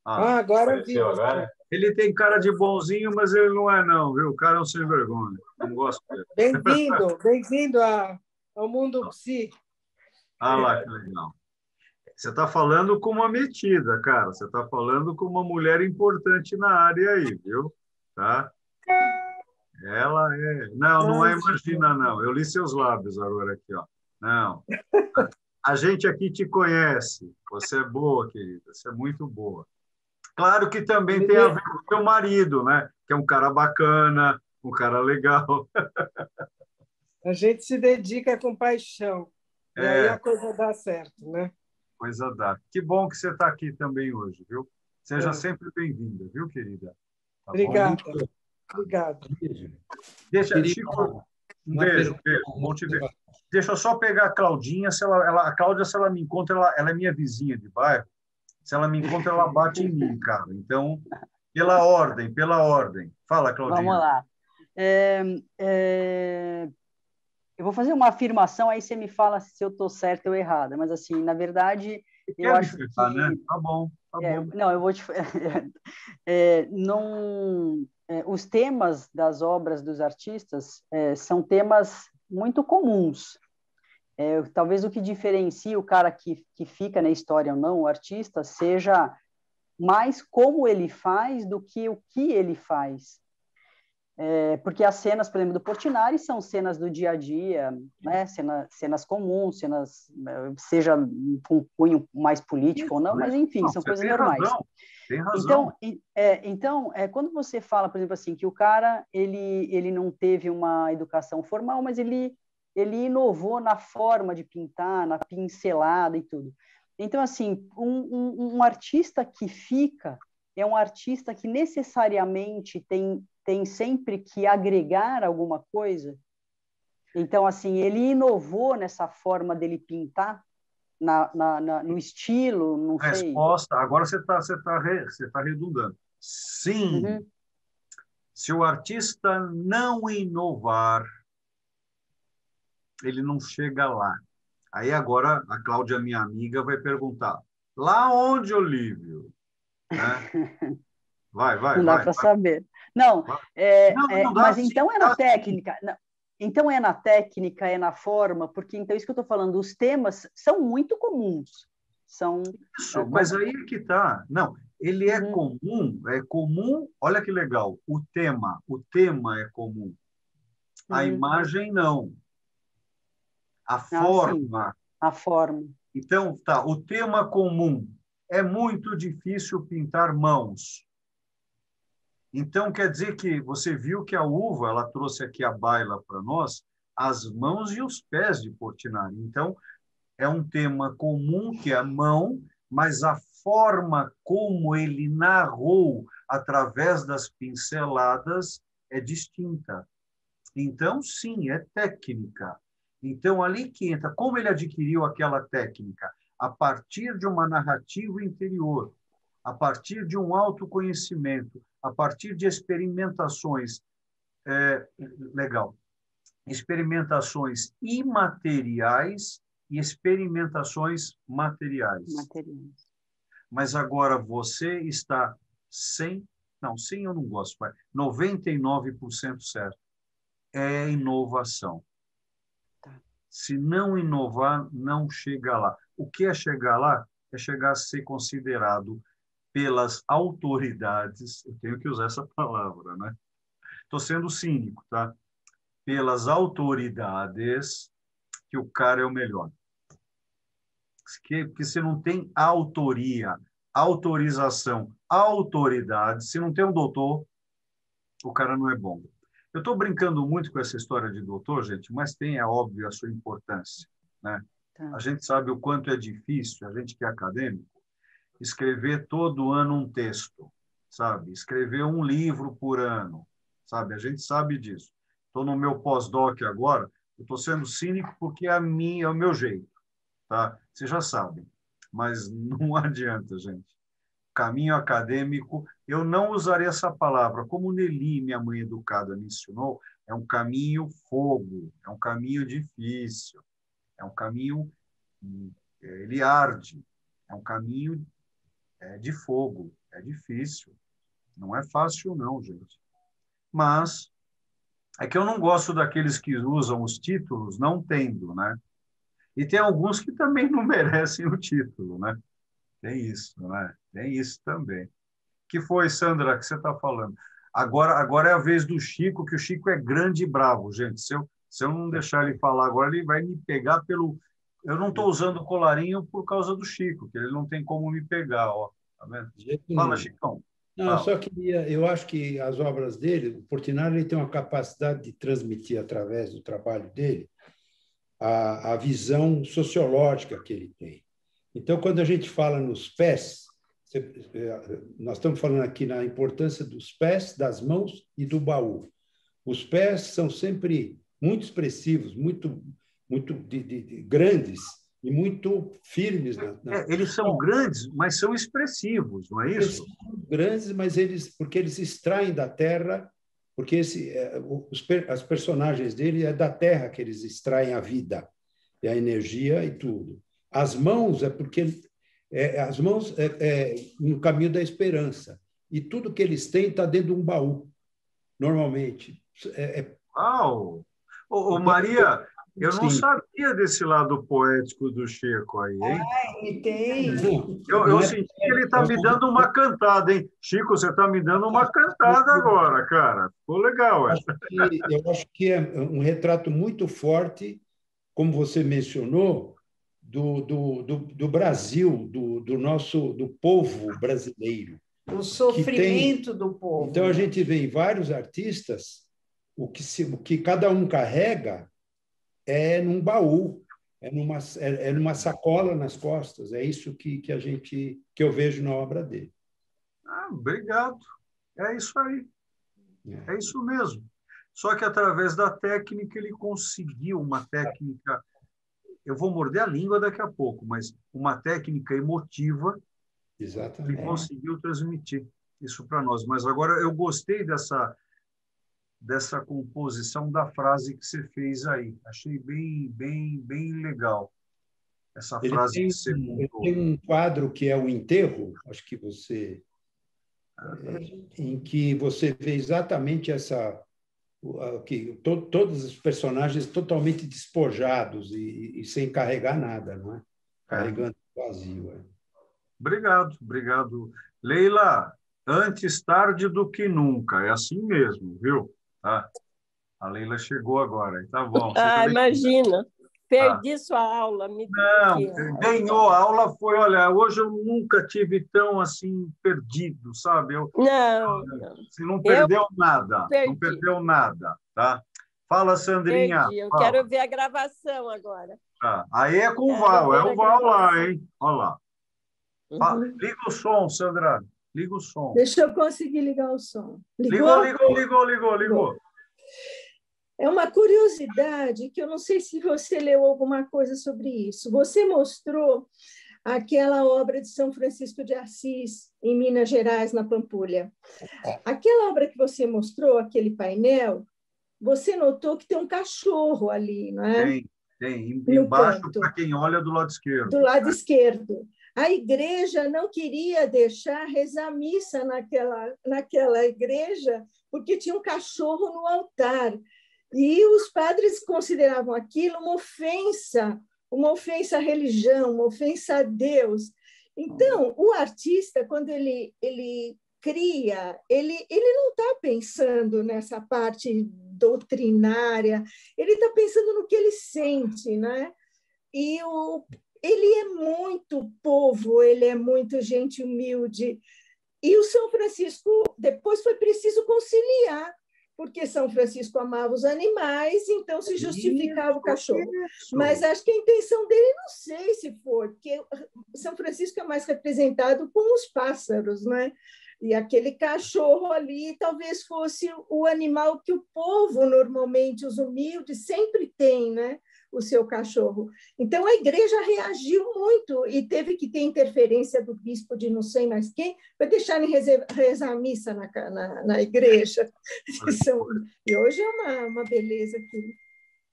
Agora eu vi. Agora? Ele tem cara de bonzinho, mas ele não é não, viu? O cara é um sem vergonha. Não gosto dele. Bem-vindo ao mundo psi. Lá, que legal. Você está falando com uma metida, cara. Você está falando com uma mulher importante na área aí, viu? Tá? Ela é... Não é imagina, não. Eu li seus lábios agora aqui, ó. Não. A gente aqui te conhece. Você é boa, querida. Você é muito boa. Claro que também tem a ver com o seu marido, né? Que é um cara bacana, um cara legal. A gente se dedica com paixão. E aí a coisa dá certo, né? Coisa dá. Que bom que você está aqui também hoje, viu? Seja sempre bem-vinda, viu, querida? Tá Obrigada. Obrigado. Deixa, Chico, um beijo. Bom te ver. Deixa eu só pegar a Claudinha. A Cláudia, se ela me encontra, ela é minha vizinha de bairro. Se ela me encontra, ela bate em mim, cara. Então, pela ordem, pela ordem. Fala, Claudinha. Vamos lá. Eu vou fazer uma afirmação, aí você me fala se eu estou certa ou errada. Mas, assim, na verdade, eu acho que... né? Tá bom, tá bom. Não, eu vou te... os temas das obras dos artistas são temas muito comuns. Talvez o que diferencia o cara que fica na história ou não, o artista, seja mais como ele faz do que o que ele faz. Porque as cenas, por exemplo, do Portinari são cenas do dia a dia, né? Cenas comuns, seja com cunho mais político ou não, mas enfim, são coisas normais. Tem razão. Então, quando você fala, por exemplo, assim, que o cara ele não teve uma educação formal, mas ele inovou na forma de pintar, na pincelada e tudo. Então, assim, um artista que fica é um artista que necessariamente tem sempre que agregar alguma coisa. Então, assim, ele inovou nessa forma dele pintar, no estilo, não sei. Resposta, agora você tá redundando. Sim. Uhum. Se o artista não inovar, ele não chega lá. Aí agora a Cláudia, minha amiga, vai perguntar: lá onde, Olívio? Né? Vai. Não dá para saber. Não, não dá, mas então é na técnica. Não, então é na técnica, é na forma, porque então isso que eu estou falando, os temas são muito comuns. Isso, mas aí é que tá. Não, ele é comum, olha que legal, o tema é comum. A imagem não. A forma. Sim, a forma. Então, tá, o tema comum. É muito difícil pintar mãos. Então, quer dizer que você viu que a Uva, ela trouxe aqui a baila para nós, as mãos e os pés de Portinari. Então, é um tema comum, que é a mão, mas a forma como ele narrou através das pinceladas é distinta. Então, sim, é técnica. Então, ali que entra, como ele adquiriu aquela técnica? A partir de uma narrativa interior, a partir de um autoconhecimento, a partir de experimentações, experimentações imateriais e experimentações materiais. Mas agora você está 100 eu não gosto, mas 99% certo. É inovação. Se não inovar, não chega lá. O que é chegar lá? É chegar a ser considerado pelas autoridades, eu tenho que usar essa palavra, né? Estou sendo cínico, tá? Pelas autoridades, que o cara é o melhor. Porque se não tem autoria, autorização, autoridade, se não tem um doutor, o cara não é bom. Eu estou brincando muito com essa história de doutor, gente, mas tem, é óbvio, a sua importância, né? A gente sabe o quanto é difícil, a gente que é acadêmico, escrever todo ano um texto, sabe? Escrever um livro por ano, sabe? A gente sabe disso. Estou no meu pós-doc agora, eu estou sendo cínico porque é o meu jeito, tá? Vocês já sabem, mas não adianta, gente. Caminho acadêmico, eu não usaria essa palavra. Como Nelly, minha mãe educada, me ensinou, é um caminho fogo, é um caminho difícil, é um caminho, ele arde, é um caminho de fogo, é difícil. Não é fácil, não, gente. Mas é que eu não gosto daqueles que usam os títulos não tendo, né? E tem alguns que também não merecem o título, né? Tem isso, né? Tem isso também. Que foi, Sandra, que você está falando? Agora é a vez do Chico, que o Chico é grande e bravo, gente. Se eu não deixar ele falar agora, ele vai me pegar pelo... Eu não estou usando o colarinho por causa do Chico, que ele não tem como me pegar, ó. Tá vendo? Fala, Chicão. Não, eu só queria... Eu acho que as obras dele, o Portinari, ele tem uma capacidade de transmitir, através do trabalho dele, a visão sociológica que ele tem. Então, quando a gente fala nos pés, nós estamos falando aqui na importância dos pés, das mãos e do baú. Os pés são sempre muito expressivos, muito grandes, e muito firmes. Eles são grandes, mas são expressivos, não é isso? Eles são grandes, mas porque eles extraem da terra, porque as personagens dele é da terra que eles extraem a vida, e a energia e tudo. As mãos é porque as mãos no caminho da esperança. E tudo que eles têm está dentro de um baú, normalmente. Uau! Ô, Maria, eu não sabia desse lado poético do Chico aí, hein? Ele tem. Eu senti que ele está me dando uma cantada, hein? Chico, você está me dando uma cantada agora, cara. Ficou legal essa. Eu acho que é um retrato muito forte, como você mencionou, do Brasil, do povo brasileiro. O sofrimento do povo. Então, a gente vê em vários artistas o que cada um carrega é num baú, é numa sacola nas costas. É isso que eu vejo na obra dele. Obrigado. É isso aí. É isso mesmo. Só que, através da técnica, ele conseguiu uma técnica... Eu vou morder a língua daqui a pouco, mas uma técnica emotiva. Exatamente. Ele conseguiu transmitir isso para nós. Mas agora eu gostei dessa composição da frase que você fez aí. Achei bem legal essa frase que você contou. Tem um quadro que é o Enterro, acho que você... em que você vê exatamente todos os personagens totalmente despojados e sem carregar nada, não é? Carregando vazio. Obrigado. Leila, antes tarde do que nunca, é assim mesmo, viu? A Leila chegou agora, tá bom. Imagina, perdi sua aula. Não, ganhou a aula, olha, hoje eu nunca tive tão assim perdido, sabe? Você não perdeu nada, não perdeu nada, tá? Fala, Sandrinha. Eu quero ver a gravação agora. Aí é com o Val, é o Val lá, hein? Olha lá. Liga o som, Sandra. Liga o som. Deixa eu conseguir ligar o som. Ligou. É uma curiosidade que eu não sei se você leu alguma coisa sobre isso. Você mostrou aquela obra de São Francisco de Assis, em Minas Gerais, na Pampulha. Aquela obra que você mostrou, aquele painel, você notou que tem um cachorro ali, não é? Tem. Embaixo, para quem olha do lado esquerdo. Do lado esquerdo. A igreja não queria deixar rezar missa naquela igreja, porque tinha um cachorro no altar. E os padres consideravam aquilo uma ofensa à religião, uma ofensa a Deus. Então, o artista, quando ele cria, ele não está pensando nessa parte doutrinária, ele está pensando no que ele sente, né? E ele é muito povo, ele é muito gente humilde. E o São Francisco, depois foi preciso conciliar, porque São Francisco amava os animais, então se justificava o cachorro. Mas acho que a intenção dele, não sei se for, porque São Francisco é mais representado com os pássaros, né? E aquele cachorro ali talvez fosse o animal que o povo, normalmente, os humildes, sempre tem, né? O seu cachorro. Então, a igreja reagiu muito e teve que ter interferência do bispo de não sei mais quem para deixarem rezar a missa na igreja. E hoje é uma beleza aquilo.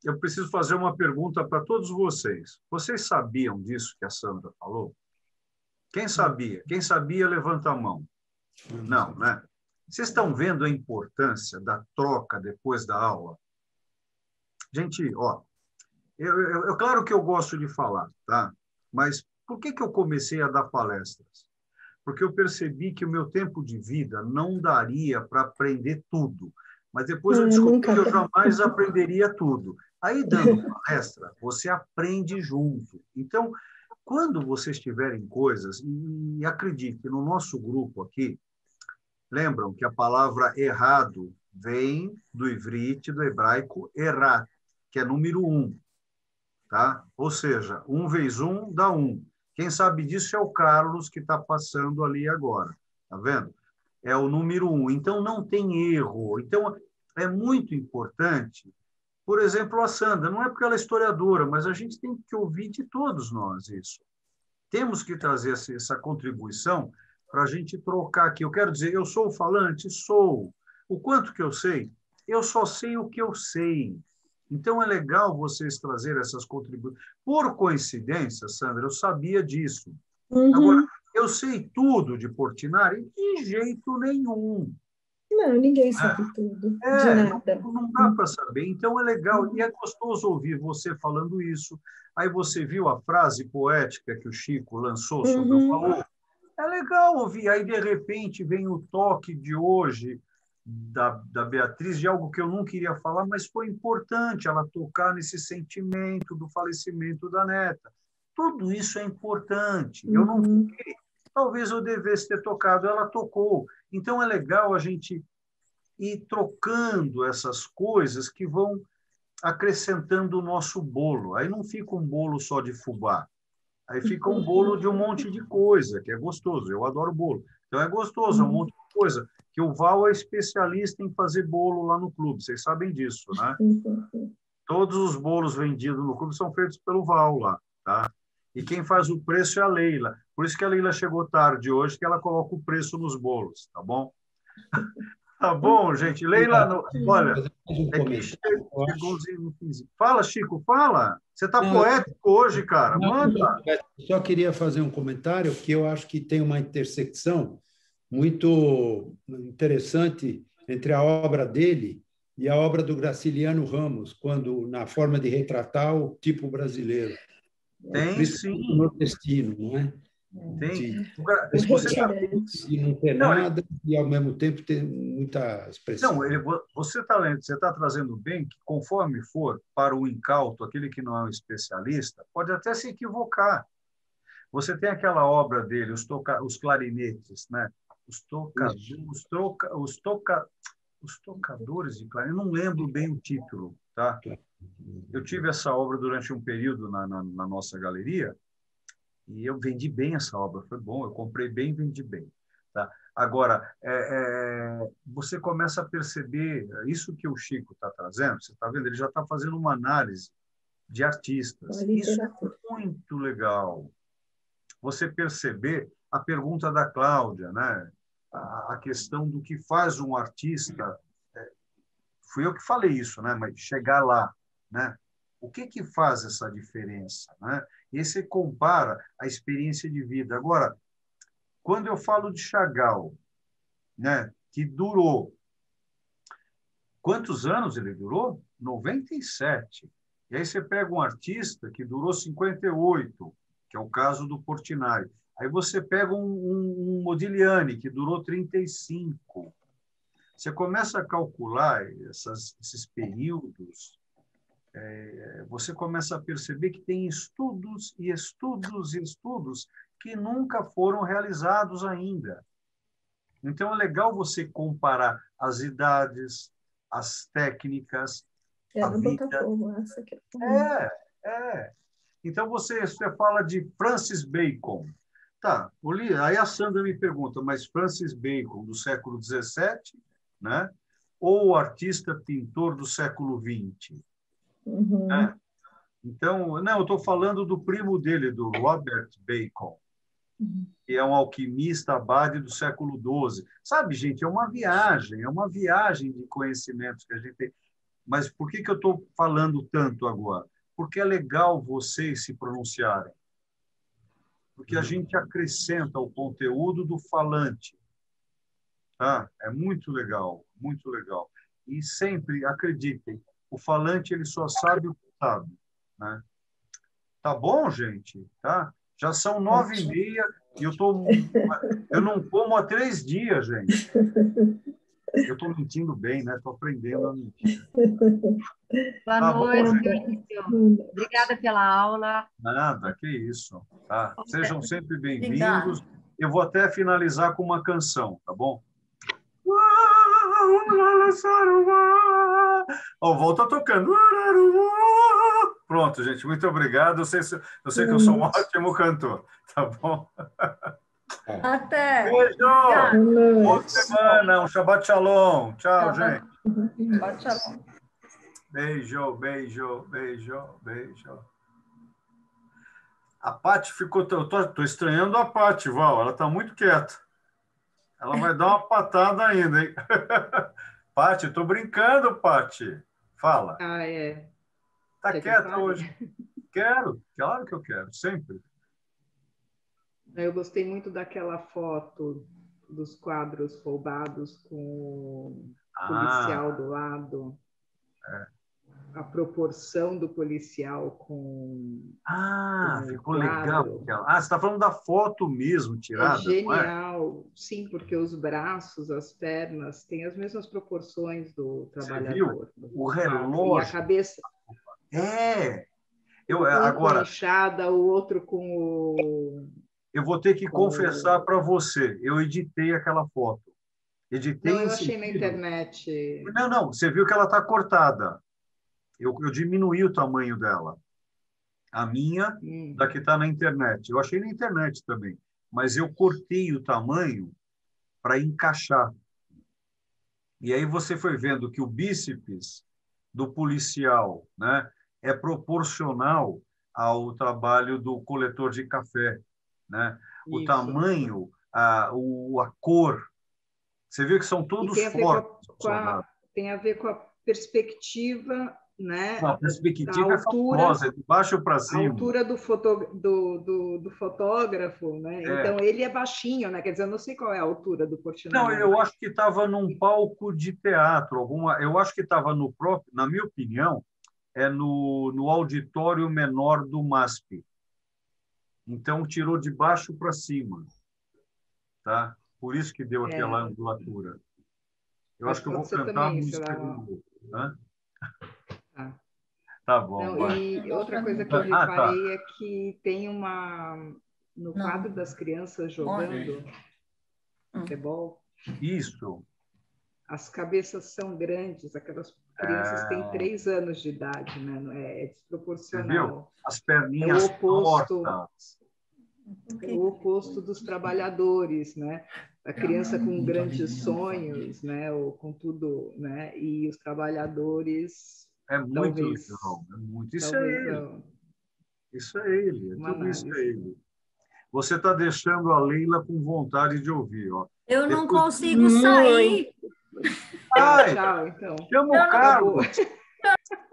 Eu preciso fazer uma pergunta para todos vocês. Vocês sabiam disso que a Sandra falou? Quem sabia? Quem sabia, levanta a mão. Não, né? Vocês estão vendo a importância da troca depois da aula? Gente, claro que eu gosto de falar, tá? Mas por que eu comecei a dar palestras? Porque eu percebi que o meu tempo de vida não daria para aprender tudo. Mas depois eu descobri que eu jamais aprenderia tudo. Aí, dando palestra, você aprende junto. Então, quando vocês tiverem coisas, e acredite, no nosso grupo aqui, lembram que a palavra errado vem do ivrite, do hebraico, erat, que é número 1. Tá? Ou seja, 1 vezes 1 dá 1. Quem sabe disso é o Carlos, que está passando ali agora. Tá vendo? É o número 1. Então, não tem erro. Então, é muito importante Por exemplo, a Sandra, não é porque ela é historiadora, mas a gente tem que ouvir de todos nós isso. Temos que trazer essa contribuição para a gente trocar aqui. Eu quero dizer, eu sou o falante? Sou. O quanto que eu sei? Eu só sei o que eu sei. Então, é legal vocês trazerem essas contribuições. Por coincidência, Sandra, eu sabia disso. Agora, eu sei tudo de Portinari? De jeito nenhum. Não, ninguém sabe tudo, de nada. Não dá para saber. Então, é legal. E é gostoso ouvir você falando isso. Aí você viu a frase poética que o Chico lançou sobre o valor? É legal ouvir. Aí, de repente, vem o toque de hoje da Beatriz, de algo que eu não queria falar, mas foi importante ela tocar nesse sentimento do falecimento da neta. Tudo isso é importante. Eu não fiquei. Talvez eu devesse ter tocado, ela tocou. Então, é legal a gente ir trocando essas coisas que vão acrescentando o nosso bolo. Aí não fica um bolo só de fubá. Aí fica um bolo de um monte de coisa, que é gostoso. Eu adoro bolo. Então, é gostoso, é um monte de coisa. Que o Val é especialista em fazer bolo lá no clube. Vocês sabem disso, né? Todos os bolos vendidos no clube são feitos pelo Val lá, tá? E quem faz o preço é a Leila. Por isso que a Leila chegou tarde hoje, que ela coloca o preço nos bolos, tá bom? Tá bom, gente. Leila, olha, é que chegou no finzinho. Fala, Chico, fala. Você está poético hoje, cara. Manda. Só queria fazer um comentário, que eu acho que tem uma intersecção muito interessante entre a obra dele e a obra do Graciliano Ramos, quando na forma de retratar o tipo brasileiro. Tem, sim. Nordestino, não é? Tem. De não ter nada e, ao mesmo tempo, ter muita expressão. Não, você está trazendo bem que, conforme for para o incauto, aquele que não é um especialista, pode até se equivocar. Você tem aquela obra dele, os clarinetes, né? Os tocadores de clarinete, eu não lembro bem o título, tá? Eu tive essa obra durante um período na nossa galeria e eu vendi bem essa obra, foi bom, eu comprei bem e vendi bem. Tá? Agora, você começa a perceber isso que o Chico está trazendo, você está vendo? Ele já está fazendo uma análise de artistas. Isso é muito legal. Você perceber a pergunta da Cláudia, né? A questão do que faz um artista. Fui eu que falei isso, né? Mas chegar lá, né? O que faz essa diferença, né? E você compara a experiência de vida. Agora, quando eu falo de Chagall, né? Que durou. Quantos anos ele durou? 97. E aí você pega um artista que durou 58, que é o caso do Portinari. Aí você pega um Modigliani, que durou 35. Você começa a calcular esses períodos, você começa a perceber que tem estudos e estudos e estudos que nunca foram realizados ainda. Então, é legal você comparar as idades, as técnicas, a vida. Então, você fala de Francis Bacon. Tá, aí a Sandra me pergunta, mas Francis Bacon, do século XVII, né? Ou o artista pintor do século XX? Né? Então, não, eu estou falando do primo dele, do Robert Bacon, que é um alquimista abade do século XII. Sabe, gente, é uma viagem de conhecimentos que a gente tem. Mas por que eu estou falando tanto agora? Porque é legal vocês se pronunciarem. Porque a gente acrescenta o conteúdo do falante. Tá? É muito legal, muito legal. E sempre, acreditem, o falante ele só sabe o que sabe. Né? Tá bom, gente? Tá? Já são 9h30 e eu não como há 3 dias, gente. Eu estou mentindo bem, né? Estou aprendendo a mentir. Boa noite, Maurício. Obrigada pela aula. Nada, que isso. Tá? Sejam sempre bem-vindos. Eu vou até finalizar com uma canção, tá bom? Volta tocando. Pronto, gente, muito obrigado. Eu sei que eu sou um ótimo cantor, tá bom? Até. Beijo. Boa semana. Um Shabbat Shalom. Tchau, gente. Shabbat Shalom. Beijo, beijo, beijo, beijo. A Paty ficou... Eu tô estranhando a Paty, Val. Ela está muito quieta. Ela vai dar uma patada ainda, hein? Paty, estou brincando, Paty. Fala. Ah, é. Está Quer que eu quieta fale? hoje. Quero, claro que eu quero, sempre. Eu gostei muito daquela foto dos quadros roubados com o policial do lado. A proporção do policial com o ficou quadro. legal. Você está falando da foto mesmo, tirada? É genial, sim, porque os braços, as pernas têm as mesmas proporções do trabalhador. O relógio. E a cabeça. Agora, com a enxada, o outro com o... Eu vou ter que confessar para você, eu editei aquela foto. Não, eu achei na internet. Não, você viu que ela está cortada. Eu diminuí o tamanho dela. A minha, da que está na internet. Eu achei na internet também. Mas eu cortei o tamanho para encaixar. E aí você foi vendo que o bíceps do policial, né, é proporcional ao trabalho do coletor de café. Né? O tamanho, a cor. Você viu que são todos fortes. Tem a ver com a perspectiva, né? A perspectiva é famosa, de baixo para cima. A altura do fotógrafo, né? Então, ele é baixinho, né? Quer dizer, eu não sei qual é a altura do Portinari. Não, eu acho que estava num palco de teatro. Eu acho que estava no próprio, na minha opinião, no auditório menor do MASP. Então, tirou de baixo para cima. Tá? Por isso que deu aquela angulatura. Eu acho que eu vou cantar a música de novo. Tá bom. Não, e outra coisa que eu reparei é que tem no quadro das crianças jogando futebol. Isso. As cabeças são grandes, aquelas crianças têm 3 anos de idade, né? É desproporcional. Você viu? As perninhas tortas. É o oposto dos trabalhadores, né? A criança com grandes sonhos, né? Ou com tudo, né? E os trabalhadores... É muito legal. É muito. Isso é ele. Isso é ele. Tudo isso é ele. Você está deixando a Leila com vontade de ouvir. Ó. Eu não consigo sair. Tchau, então. Chama o Carlos.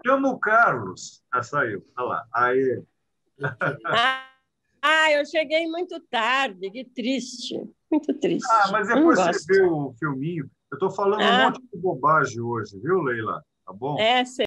Chama o Carlos. Saiu. Olha lá. Aí. Eu cheguei muito tarde. Que triste. Muito triste. Mas depois você vê o filminho. Eu estou falando um monte de bobagem hoje, viu, Leila? Tá bom? Sei.